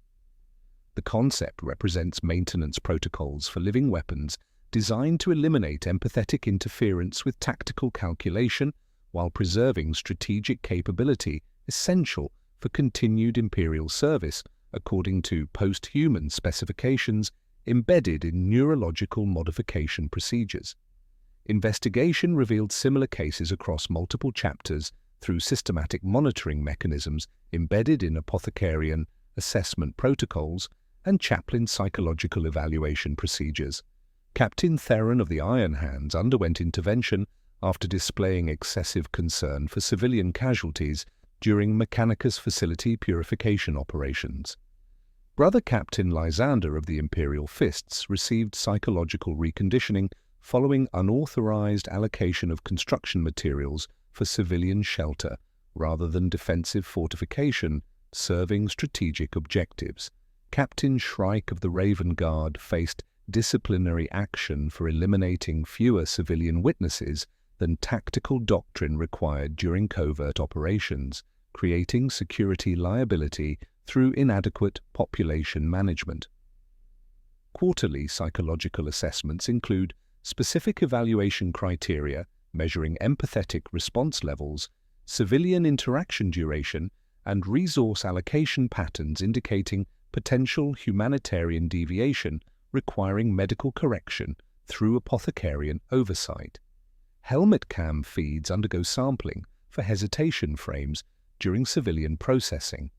The concept represents maintenance protocols for living weapons designed to eliminate empathetic interference with tactical calculation while preserving strategic capability essential for continued Imperial service according to post-human specifications embedded in neurological modification procedures. Investigation revealed similar cases across multiple chapters through systematic monitoring mechanisms embedded in apothecarian assessment protocols and chaplain psychological evaluation procedures. Captain Theron of the Iron Hands underwent intervention after displaying excessive concern for civilian casualties during Mechanicus facility purification operations. Brother Captain Lysander of the Imperial Fists received psychological reconditioning following unauthorized allocation of construction materials for civilian shelter rather than defensive fortification, serving strategic objectives. Captain Shrike of the Raven Guard faced disciplinary action for eliminating fewer civilian witnesses than tactical doctrine required during covert operations, creating security liability through inadequate population management. Quarterly psychological assessments include specific evaluation criteria measuring empathetic response levels, civilian interaction duration, and resource allocation patterns indicating potential humanitarian deviation requiring medical correction through apothecarian oversight. Helmet cam feeds undergo sampling for hesitation frames during civilian processing.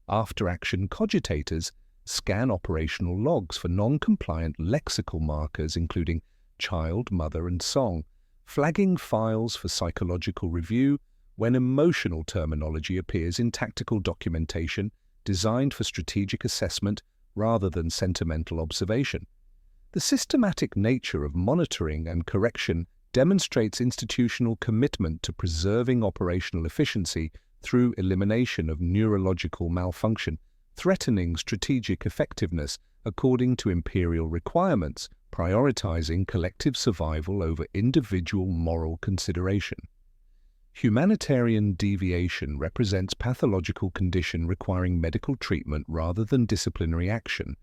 After-action cogitators scan operational logs for non-compliant lexical markers including child, mother, and song, flagging files for psychological review when emotional terminology appears in tactical documentation designed for strategic assessment rather than sentimental observation. The systematic nature of monitoring and correction demonstrates institutional commitment to preserving operational efficiency through elimination of neurological malfunction, threatening strategic effectiveness according to Imperial requirements, prioritizing collective survival over individual moral consideration. Humanitarian deviation represents pathological condition requiring medical treatment rather than disciplinary action,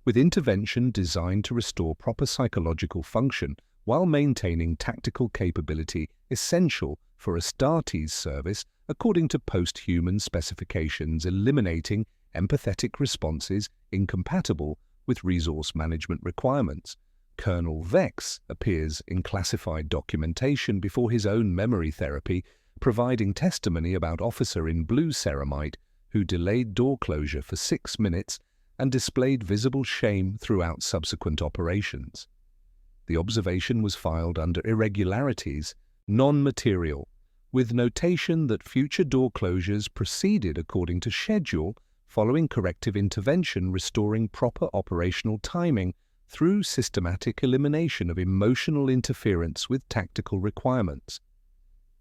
with intervention designed to restore proper psychological function while maintaining tactical capability essential for Astartes service according to post-human specifications, eliminating empathetic responses incompatible with resource management requirements. Colonel Vex appears in classified documentation before his own memory therapy, providing testimony about Officer in Blue Ceramite who delayed door closure for 6 minutes and displayed visible shame throughout subsequent operations. The observation was filed under irregularities, non-material, with notation that future door closures proceeded according to schedule following corrective intervention restoring proper operational timing through systematic elimination of emotional interference with tactical requirements.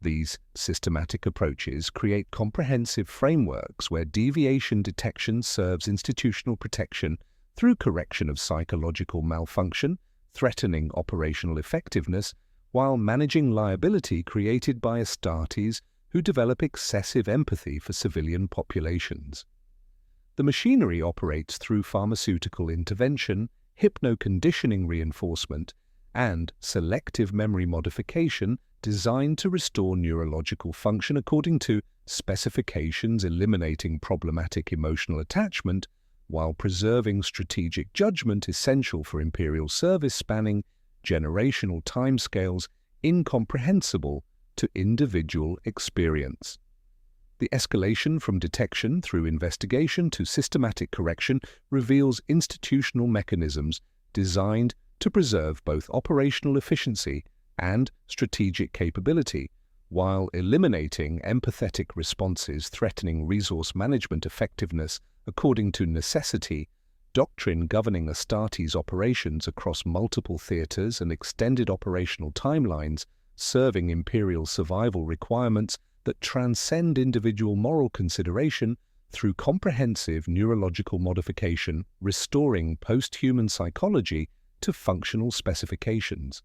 These systematic approaches create comprehensive frameworks where deviation detection serves institutional protection through correction of psychological malfunction, threatening operational effectiveness, while managing liability created by Astartes who develop excessive empathy for civilian populations. The machinery operates through pharmaceutical intervention, hypno-conditioning reinforcement, and selective memory modification designed to restore neurological function according to specifications, eliminating problematic emotional attachment while preserving strategic judgment essential for Imperial service spanning generational timescales incomprehensible to individual experience. The escalation from detection through investigation to systematic correction reveals institutional mechanisms designed to preserve both operational efficiency and strategic capability, while eliminating empathetic responses threatening resource management effectiveness according to necessity. Doctrine governing Astartes operations across multiple theaters and extended operational timelines, serving Imperial survival requirements that transcend individual moral consideration through comprehensive neurological modification, restoring post-human psychology to functional specifications.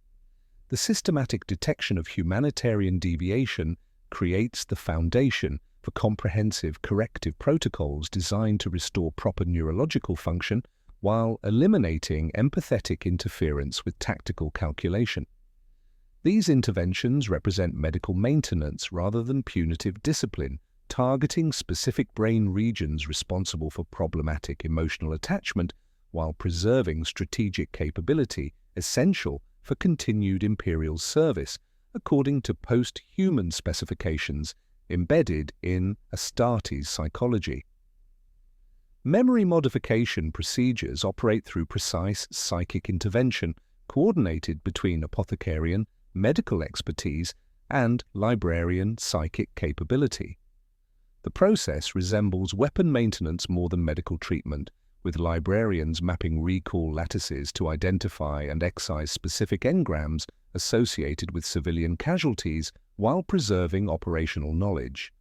The systematic detection of humanitarian deviation creates the foundation for comprehensive corrective protocols designed to restore proper neurological function while eliminating empathetic interference with tactical calculation. These interventions represent medical maintenance rather than punitive discipline, targeting specific brain regions responsible for problematic emotional attachment while preserving strategic capability essential for continued Imperial service according to post-human specifications embedded in Astartes psychology. Memory modification procedures operate through precise psychic intervention coordinated between apothecarian, medical expertise, and librarian psychic capability. The process resembles weapon maintenance more than medical treatment, with librarians mapping recall lattices to identify and excise specific engrams associated with civilian casualties while preserving operational knowledge.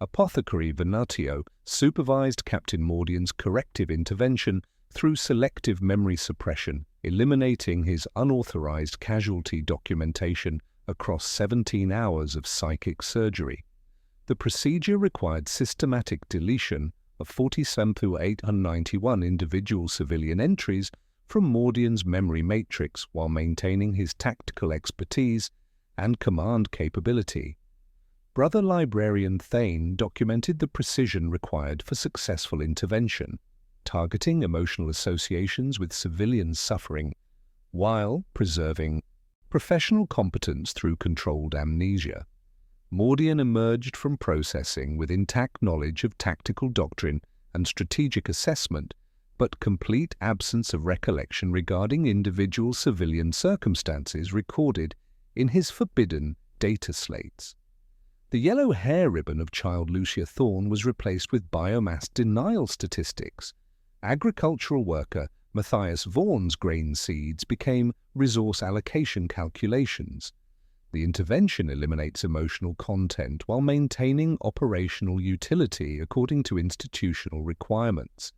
Apothecary Venatio supervised Captain Mordian's corrective intervention through selective memory suppression, eliminating his unauthorized casualty documentation across 17 hours of psychic surgery. The procedure required systematic deletion of 47,891 individual civilian entries from Mordian's memory matrix while maintaining his tactical expertise and command capability. Brother Librarian Thane documented the precision required for successful intervention, targeting emotional associations with civilian suffering while preserving professional competence through controlled amnesia. Mordian emerged from processing with intact knowledge of tactical doctrine and strategic assessment, but complete absence of recollection regarding individual civilian circumstances recorded in his forbidden data slates. The yellow hair ribbon of child Lucia Thorne was replaced with biomass denial statistics. Agricultural worker Matthias Vaughan's grain seeds became resource allocation calculations. The intervention eliminates emotional content while maintaining operational utility according to institutional requirements.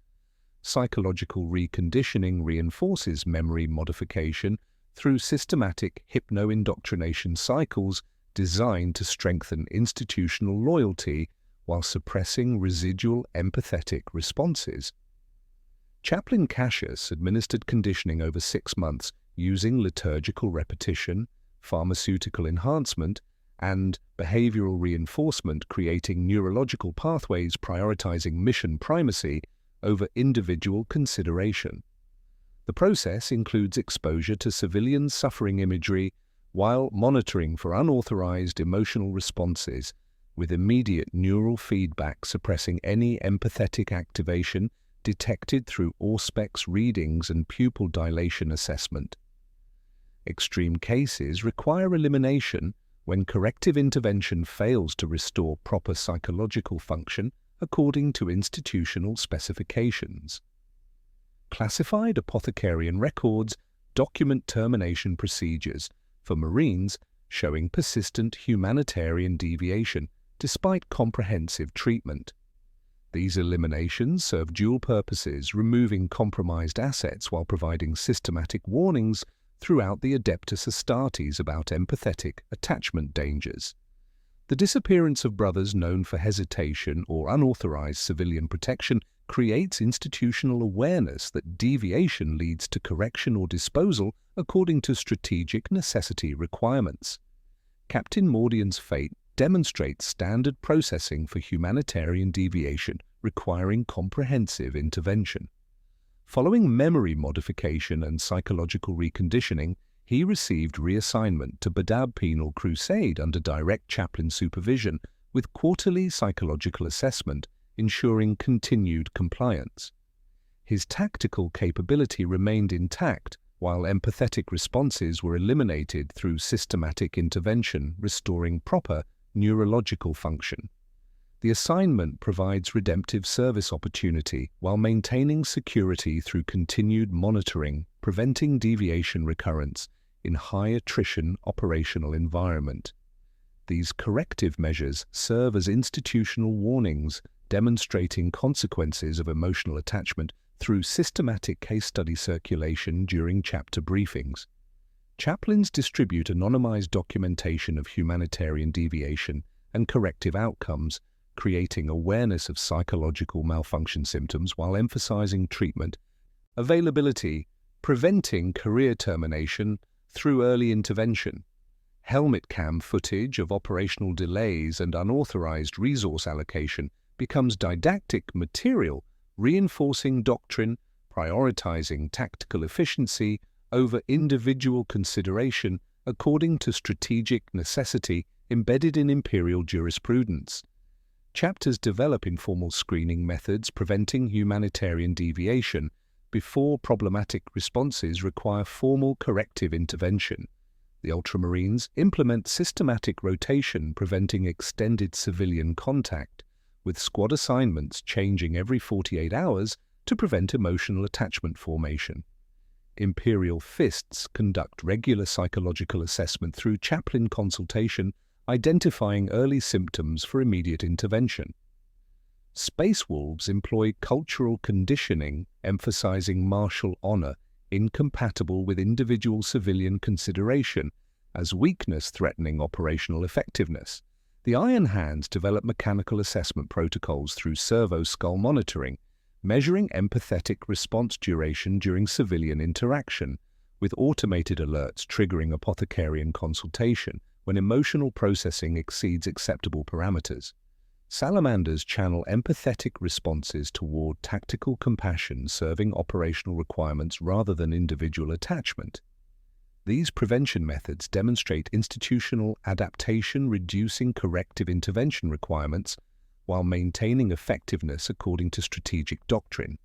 Psychological reconditioning reinforces memory modification through systematic hypno-indoctrination cycles designed to strengthen institutional loyalty while suppressing residual empathetic responses. Chaplain Cassius administered conditioning over 6 months using liturgical repetition, pharmaceutical enhancement, and behavioral reinforcement, creating neurological pathways prioritizing mission primacy over individual consideration. The process includes exposure to civilians suffering imagery while monitoring for unauthorized emotional responses, with immediate neural feedback suppressing any empathetic activation detected through Auspex readings and pupil dilation assessment. Extreme cases require elimination when corrective intervention fails to restore proper psychological function according to institutional specifications. Classified apothecarian records document termination procedures for Marines showing persistent humanitarian deviation despite comprehensive treatment. These eliminations serve dual purposes, removing compromised assets while providing systematic warnings throughout the Adeptus Astartes about empathetic attachment dangers. The disappearance of brothers known for hesitation or unauthorized civilian protection creates institutional awareness that deviation leads to correction or disposal according to strategic necessity requirements. Captain Mordian's fate demonstrates standard processing for humanitarian deviation requiring comprehensive intervention. Following memory modification and psychological reconditioning, he received reassignment to Badab Penal Crusade under direct chaplain supervision with quarterly psychological assessment, ensuring continued compliance. His tactical capability remained intact, while empathetic responses were eliminated through systematic intervention, restoring proper neurological function. The assignment provides redemptive service opportunity while maintaining security through continued monitoring, preventing deviation recurrence in high-attrition operational environment. These corrective measures serve as institutional warnings, demonstrating consequences of emotional attachment through systematic case study circulation during chapter briefings. Chaplains distribute anonymized documentation of humanitarian deviation and corrective outcomes, creating awareness of psychological malfunction symptoms while emphasizing treatment availability, preventing career termination through early intervention. Helmet cam footage of operational delays and unauthorized resource allocation becomes didactic material, reinforcing doctrine, prioritizing tactical efficiency over individual consideration according to strategic necessity embedded in imperial jurisprudence. Chapters develop informal screening methods preventing humanitarian deviation before problematic responses require formal corrective intervention. The Ultramarines implement systematic rotation preventing extended civilian contact, with squad assignments changing every 48 hours to prevent emotional attachment formation. Imperial Fists conduct regular psychological assessment through chaplain consultation, identifying early symptoms for immediate intervention. Space Wolves employ cultural conditioning, emphasizing martial honor, incompatible with individual civilian consideration, as weakness threatening operational effectiveness. The Iron Hands develop mechanical assessment protocols through servo skull monitoring, measuring empathetic response duration during civilian interaction, with automated alerts triggering apothecarian consultation when emotional processing exceeds acceptable parameters. Salamanders channel empathetic responses toward tactical compassion, serving operational requirements rather than individual attachment. These prevention methods demonstrate institutional adaptation, reducing corrective intervention requirements while maintaining effectiveness according to strategic doctrine.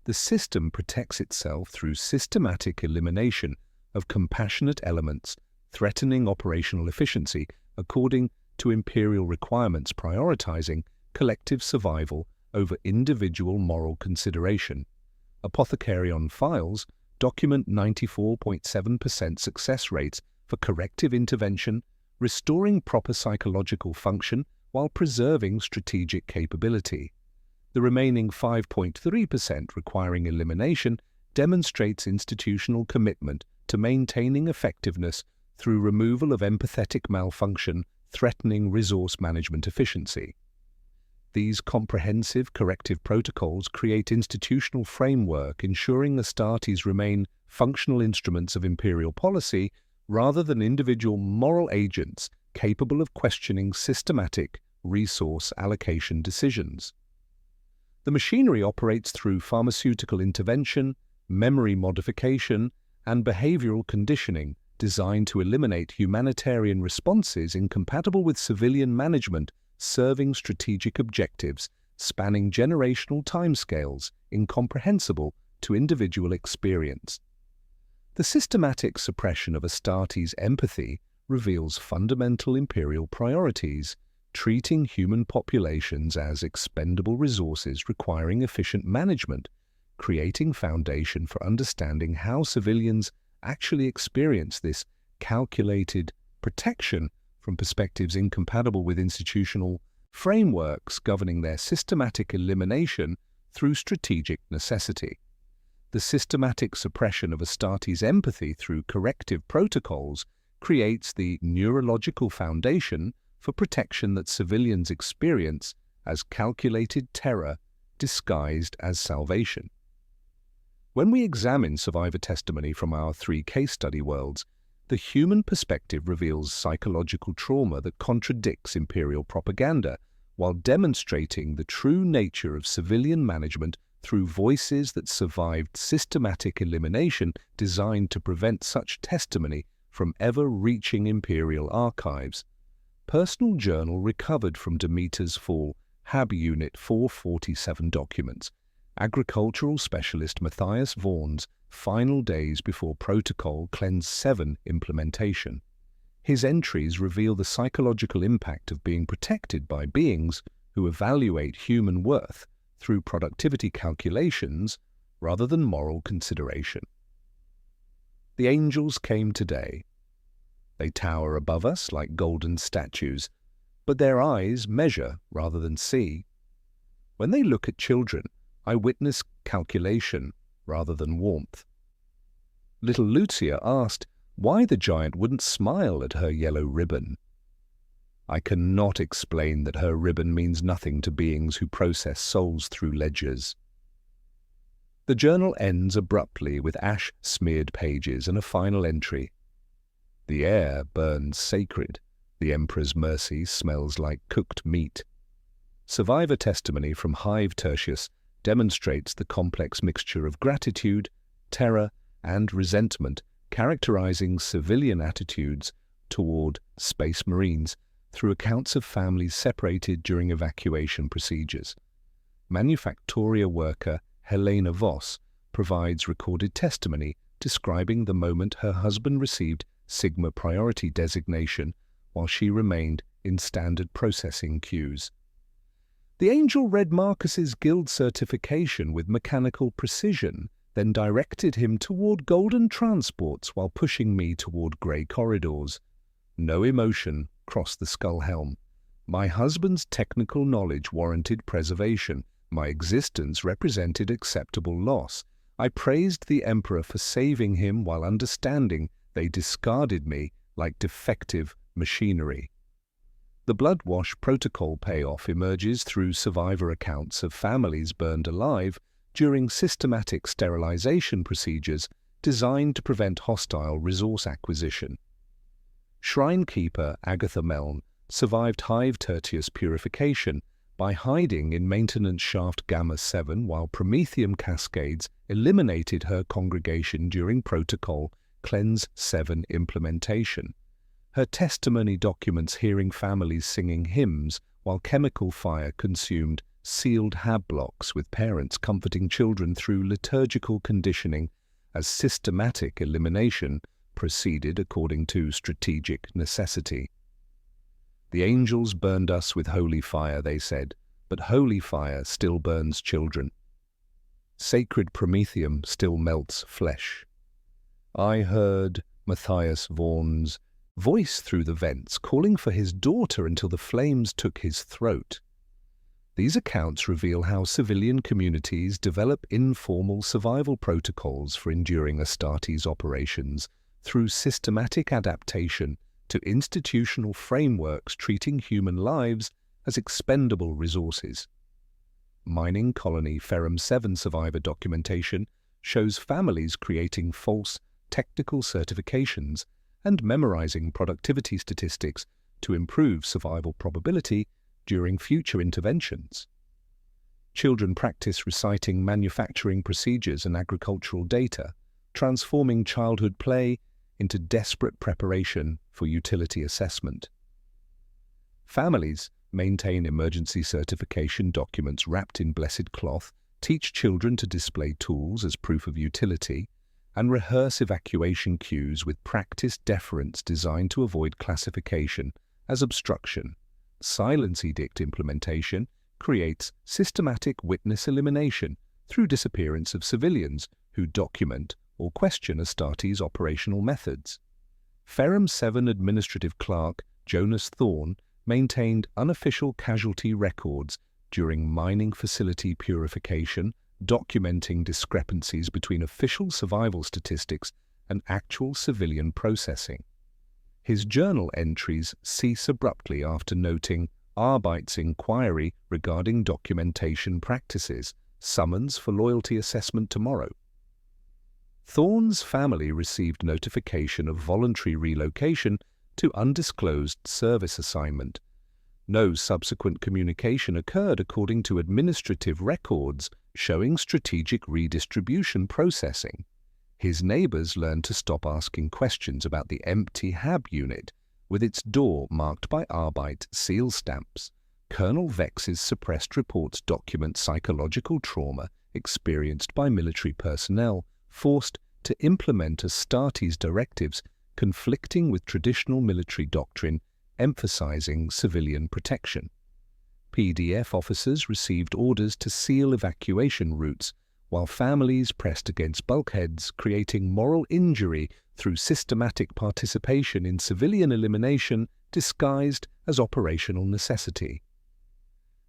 The system protects itself through systematic elimination of compassionate elements threatening operational efficiency according to imperial requirements, prioritizing collective survival over individual moral consideration. Apothecarion files document 94.7% success rates for corrective intervention, restoring proper psychological function while preserving strategic capability. The remaining 5.3% requiring elimination demonstrates institutional commitment to maintaining effectiveness through removal of empathetic malfunction threatening resource management efficiency. These comprehensive corrective protocols create institutional framework ensuring Astartes remain functional instruments of imperial policy rather than individual moral agents capable of questioning systematic resource allocation decisions. The machinery operates through pharmaceutical intervention, memory modification, and behavioral conditioning designed to eliminate humanitarian responses incompatible with civilian management serving strategic objectives spanning generational timescales incomprehensible to individual experience. The systematic suppression of Astartes' empathy reveals fundamental imperial priorities, treating human populations as expendable resources requiring efficient management, creating foundation for understanding how civilians actually experience this calculated protection from perspectives incompatible with institutional frameworks governing their systematic elimination through strategic necessity. The systematic suppression of Astartes' empathy through corrective protocols creates the neurological foundation for protection that civilians experience as calculated terror disguised as salvation. When we examine survivor testimony from our 3 case study worlds, the human perspective reveals psychological trauma that contradicts imperial propaganda, while demonstrating the true nature of civilian management through voices that survived systematic elimination designed to prevent such testimony from ever reaching imperial archives. Personal journal recovered from Demeter's Fall, HAB Unit 447 documents. Agricultural specialist Matthias Vaughan's final days before Protocol Cleanse 7 implementation. His entries reveal the psychological impact of being protected by beings who evaluate human worth through productivity calculations rather than moral consideration. The angels came today. They tower above us like golden statues, but their eyes measure rather than see. When they look at children, I witness calculation rather than warmth. Little Lucia asked why the giant wouldn't smile at her yellow ribbon. I cannot explain that her ribbon means nothing to beings who process souls through ledgers. The journal ends abruptly with ash-smeared pages and a final entry. The air burns sacred. The Emperor's mercy smells like cooked meat. Survivor testimony from Hive Tertius demonstrates the complex mixture of gratitude, terror, and resentment characterizing civilian attitudes toward Space Marines through accounts of families separated during evacuation procedures. Manufactoria worker Helena Voss provides recorded testimony describing the moment her husband received Sigma priority designation while she remained in standard processing queues. The angel read Marcus's guild certification with mechanical precision, then directed him toward golden transports while pushing me toward grey corridors. No emotion crossed the skull helm. My husband's technical knowledge warranted preservation. My existence represented acceptable loss. I praised the Emperor for saving him while understanding they discarded me like defective machinery. The Bloodwash protocol payoff emerges through survivor accounts of families burned alive during systematic sterilization procedures designed to prevent hostile resource acquisition. Shrinekeeper Agatha Meln survived Hive Tertius purification by hiding in Maintenance Shaft Gamma 7 while Prometheum cascades eliminated her congregation during Protocol Cleanse 7 implementation. Her testimony documents hearing families singing hymns while chemical fire consumed sealed HAB blocks with parents comforting children through liturgical conditioning as systematic elimination proceeded according to strategic necessity. The angels burned us with holy fire, they said, but holy fire still burns children. Sacred Prometheum still melts flesh. I heard Matthias Vaughan's voice through the vents calling for his daughter until the flames took his throat. These accounts reveal how civilian communities develop informal survival protocols for enduring Astartes operations through systematic adaptation to institutional frameworks treating human lives as expendable resources. Mining colony Ferrum 7 survivor documentation shows families creating false technical certifications and memorizing productivity statistics to improve survival probability during future interventions. Children practice reciting manufacturing procedures and agricultural data, transforming childhood play into desperate preparation for utility assessment. Families maintain emergency certification documents wrapped in blessed cloth, teach children to display tools as proof of utility, and rehearse evacuation cues with practiced deference designed to avoid classification as obstruction. Silence edict implementation creates systematic witness elimination through disappearance of civilians who document or question Astartes' operational methods. Ferrum 7 administrative clerk Jonas Thorne maintained unofficial casualty records during mining facility purification, documenting discrepancies between official survival statistics and actual civilian processing. His journal entries cease abruptly after noting Arbeit's inquiry regarding documentation practices, summons for loyalty assessment tomorrow. Thorne's family received notification of voluntary relocation to undisclosed service assignment. No subsequent communication occurred according to administrative records showing strategic redistribution processing. His neighbors learned to stop asking questions about the empty Hab unit, with its door marked by Arbeit seal stamps. Colonel Vex's suppressed reports document psychological trauma experienced by military personnel forced to implement Astartes directives conflicting with traditional military doctrine emphasizing civilian protection. PDF officers received orders to seal evacuation routes, while families pressed against bulkheads, creating moral injury through systematic participation in civilian elimination disguised as operational necessity.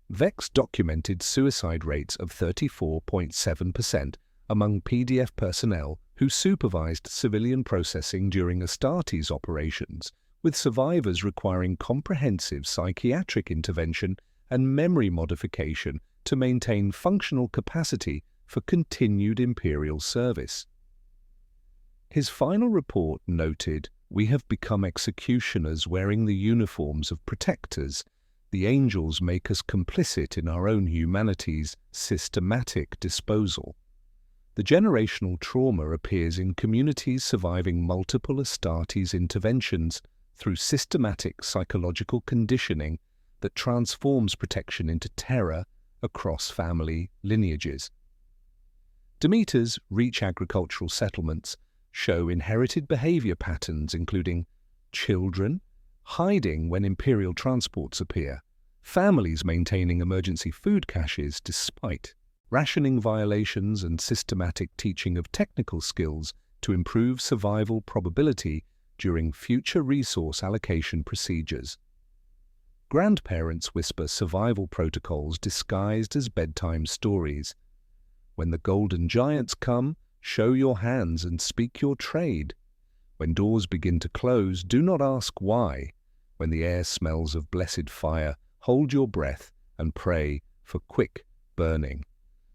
Vex documented suicide rates of 34.7% among PDF personnel who supervised civilian processing during Astartes operations, with survivors requiring comprehensive psychiatric intervention and memory modification to maintain functional capacity for continued Imperial service. His final report noted, "We have become executioners wearing the uniforms of protectors. The angels make us complicit in our own humanity's systematic disposal." The generational trauma appears in communities surviving multiple Astartes interventions through systematic psychological conditioning that transforms protection into terror across family lineages. Demeter's reach agricultural settlements show inherited behavior patterns including children hiding when Imperial transports appear, families maintaining emergency food caches despite rationing violations, and systematic teaching of technical skills to improve survival probability during future resource allocation procedures. Grandparents whisper survival protocols disguised as bedtime stories. When the golden giants come, show your hands and speak your trade. When doors begin to close, do not ask why. When the air smells of blessed fire, hold your breath and pray for quick burning.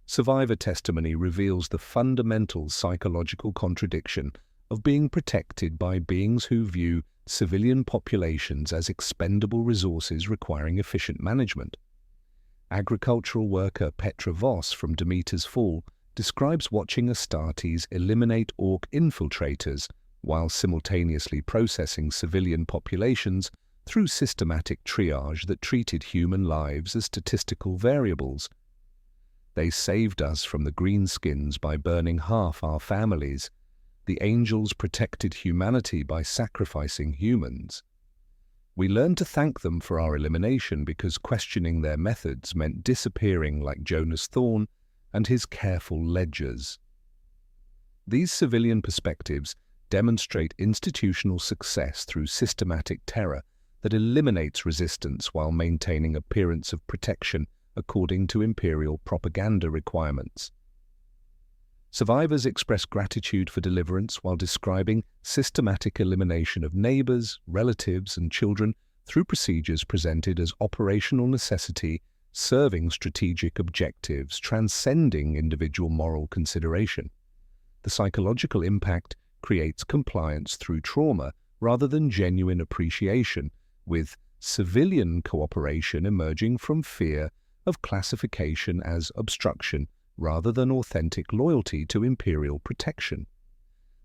Survivor testimony reveals the fundamental psychological contradiction of being protected by beings who view civilian populations as expendable resources requiring efficient management. Agricultural worker Petra Voss from Demeter's Fall describes watching Astartes eliminate Orc infiltrators while simultaneously processing civilian populations through systematic triage that treated human lives as statistical variables. They saved us from the greenskins by burning half our families. The angels protected humanity by sacrificing humans. We learned to thank them for our elimination because questioning their methods meant disappearing like Jonas Thorne and his careful ledgers. These civilian perspectives demonstrate institutional success through systematic terror that eliminates resistance while maintaining appearance of protection according to Imperial propaganda requirements. Survivors express gratitude for deliverance while describing systematic elimination of neighbors, relatives, and children through procedures presented as operational necessity, serving strategic objectives, transcending individual moral consideration. The psychological impact creates compliance through trauma rather than genuine appreciation, with civilian cooperation emerging from fear of classification as obstruction rather than authentic loyalty to imperial protection.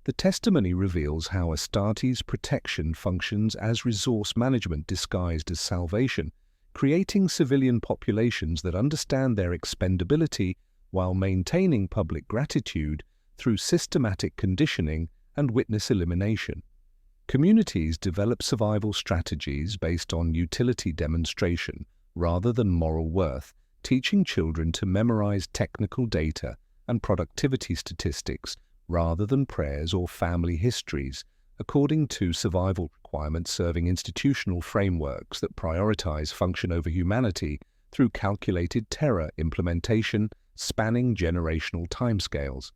The testimony reveals how Astartes' protection functions as resource management disguised as salvation, creating civilian populations that understand their expendability while maintaining public gratitude through systematic conditioning and witness elimination. Communities develop survival strategies based on utility demonstration rather than moral worth, teaching children to memorize technical data and productivity statistics rather than prayers or family histories, according to survival requirements serving institutional frameworks that prioritize function over humanity through calculated terror implementation spanning generational timescales.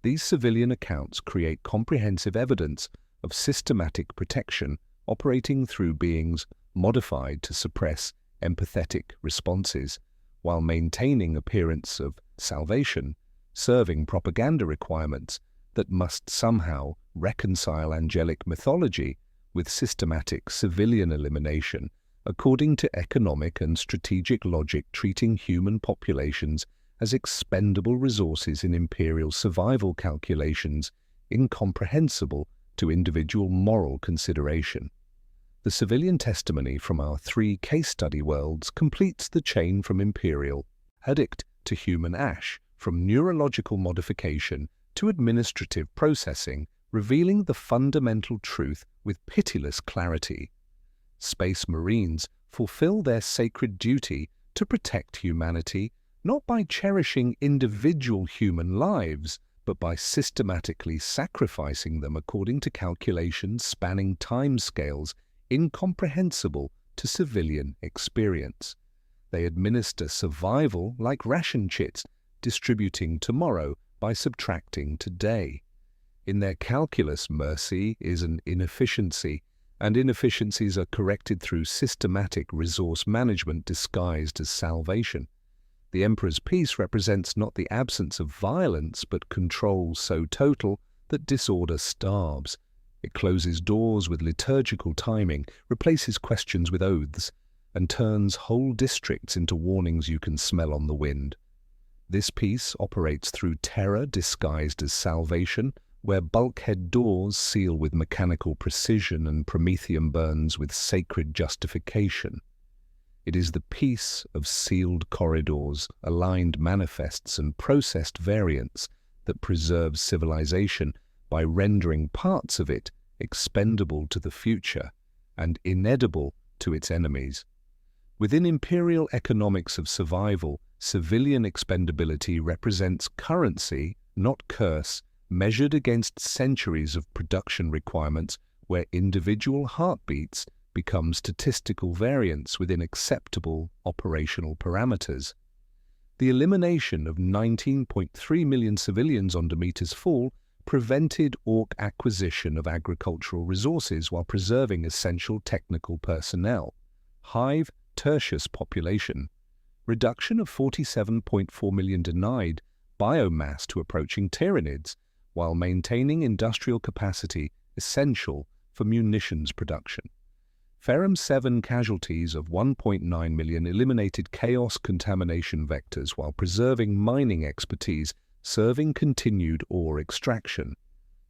These civilian accounts create comprehensive evidence of systematic protection operating through beings modified to suppress empathetic responses, while maintaining appearance of salvation, serving propaganda requirements that must somehow reconcile angelic mythology with systematic civilian elimination, according to economic and strategic logic treating human populations as expendable resources in imperial survival calculations, incomprehensible to individual moral consideration. The civilian testimony from our 3 case study worlds completes the chain from imperial addict to human ash, from neurological modification to administrative processing, revealing the fundamental truth with pitiless clarity. Space Marines fulfill their sacred duty to protect humanity, not by cherishing individual human lives, but by systematically sacrificing them according to calculations spanning timescales incomprehensible to civilian experience. They administer survival like ration chits, distributing tomorrow by subtracting today. In their calculus, mercy is an inefficiency, and inefficiencies are corrected through systematic resource management disguised as salvation. The Emperor's peace represents not the absence of violence, but control so total that disorder starves. It closes doors with liturgical timing, replaces questions with oaths, and turns whole districts into warnings you can smell on the wind. This peace operates through terror disguised as salvation, where bulkhead doors seal with mechanical precision and Promethean burns with sacred justification. It is the peace of sealed corridors, aligned manifests, and processed variants that preserves civilization by rendering parts of it expendable to the future and inedible to its enemies. Within imperial economics of survival, civilian expendability represents currency, not curse, measured against centuries of production requirements where individual heartbeats become statistical variants within acceptable operational parameters. The elimination of 19.3 million civilians on Demeter's fall prevented Orc acquisition of agricultural resources while preserving essential technical personnel. Hive tertius population. Reduction of 47.4 million denied biomass to approaching tyrannids, while maintaining industrial capacity essential for munitions production. Ferrum 7 casualties of 1.9 million eliminated chaos contamination vectors while preserving mining expertise, serving continued ore extraction.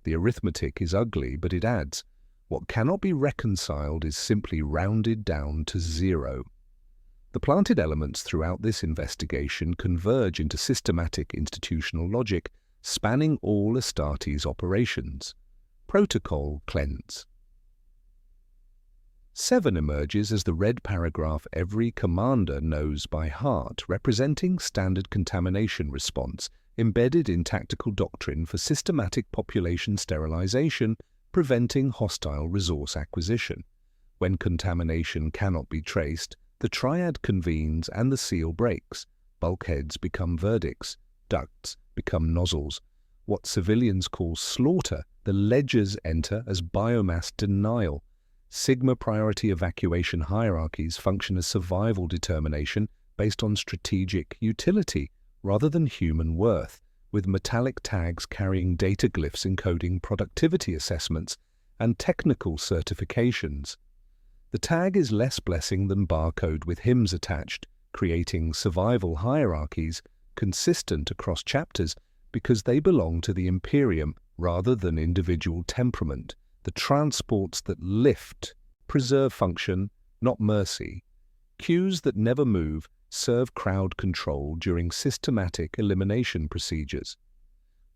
The arithmetic is ugly, but it adds, what cannot be reconciled is simply rounded down to 0. The planted elements throughout this investigation converge into systematic institutional logic, spanning all Astartes operations. Protocol cleanse. 7 emerges as the red paragraph every commander knows by heart, representing standard contamination response, embedded in tactical doctrine for systematic population sterilization, preventing hostile resource acquisition. When contamination cannot be traced, the triad convenes and the seal breaks. Bulkheads become verdicts, ducts become nozzles, What civilians call slaughter, the ledgers enter as biomass denial. Sigma priority evacuation hierarchies function as survival determination based on strategic utility rather than human worth, with metallic tags carrying data glyphs encoding productivity assessments and technical certifications. The tag is less blessing than barcode with hymns attached, creating survival hierarchies consistent across chapters because they belong to the Imperium rather than individual temperament, the transports that lift, preserve function, not mercy. Queues that never move serve crowd control during systematic elimination procedures.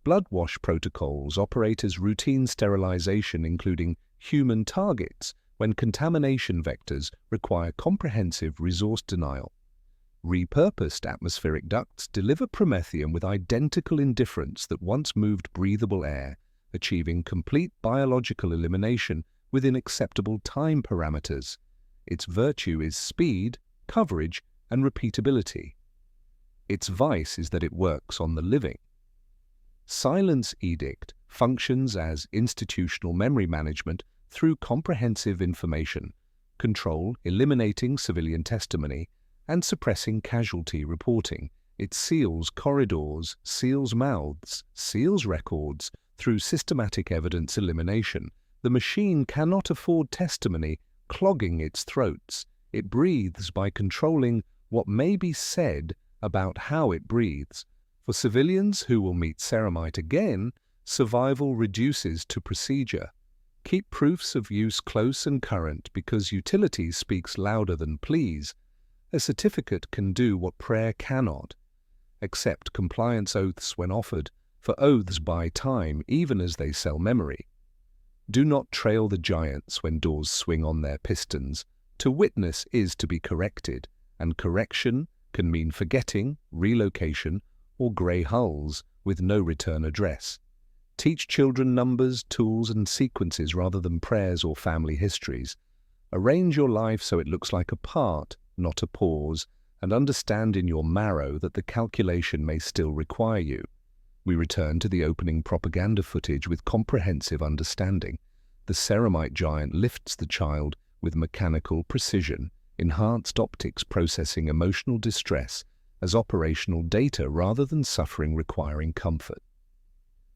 Blood wash protocols operate as routine sterilization, including human targets, when contamination vectors require comprehensive resource denial. Repurposed atmospheric ducts deliver promethium with identical indifference that once moved breathable air, achieving complete biological elimination within acceptable time parameters. Its virtue is speed, coverage, and repeatability. Its vice is that it works on the living. Silence Edict functions as institutional memory management through comprehensive information, control, eliminating civilian testimony, and suppressing casualty reporting. It seals corridors, seals mouths, seals records through systematic evidence elimination. The machine cannot afford testimony clogging its throats. It breathes by controlling what may be said about how it breathes. For civilians who will meet Ceramite again, survival reduces to procedure. Keep proofs of use close and current because utility speaks louder than pleas. A certificate can do what prayer cannot. Accept compliance oaths when offered, for oaths buy time even as they sell memory. Do not trail the giants when doors swing on their pistons. To witness is to be corrected, and correction can mean forgetting, relocation, or grey hulls with no return address. Teach children numbers, tools, and sequences rather than prayers or family histories. Arrange your life so it looks like a part, not a pause, and understand in your marrow that the calculation may still require you. We return to the opening propaganda footage with comprehensive understanding. The Ceramite giant lifts the child with mechanical precision, enhanced optics processing emotional distress as operational data rather than suffering requiring comfort.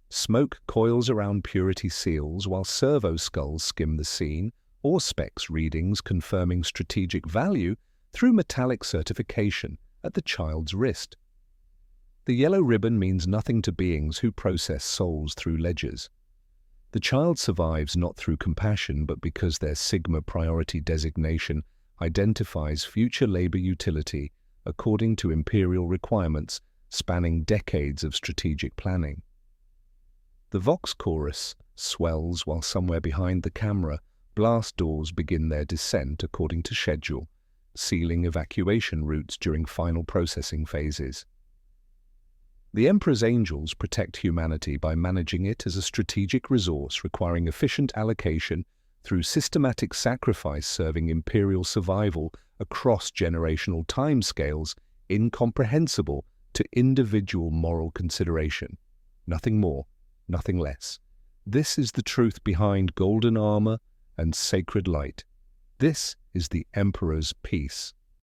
Smoke coils around purity seals while servo skulls skim the scene, or specs readings confirming strategic value through metallic certification at the child's wrist. The yellow ribbon means nothing to beings who process souls through ledgers. The child survives not through compassion but because their Sigma priority designation identifies future labor utility according to imperial requirements spanning decades of strategic planning. The Vox chorus swells while somewhere behind the camera, blast doors begin their descent according to schedule, sealing evacuation routes during final processing phases. The Emperor's Angels protect humanity by managing it as a strategic resource requiring efficient allocation through systematic sacrifice serving imperial survival across generational timescales incomprehensible to individual moral consideration. Nothing more, nothing less. This is the truth behind golden armor and sacred light. This is the Emperor's peace.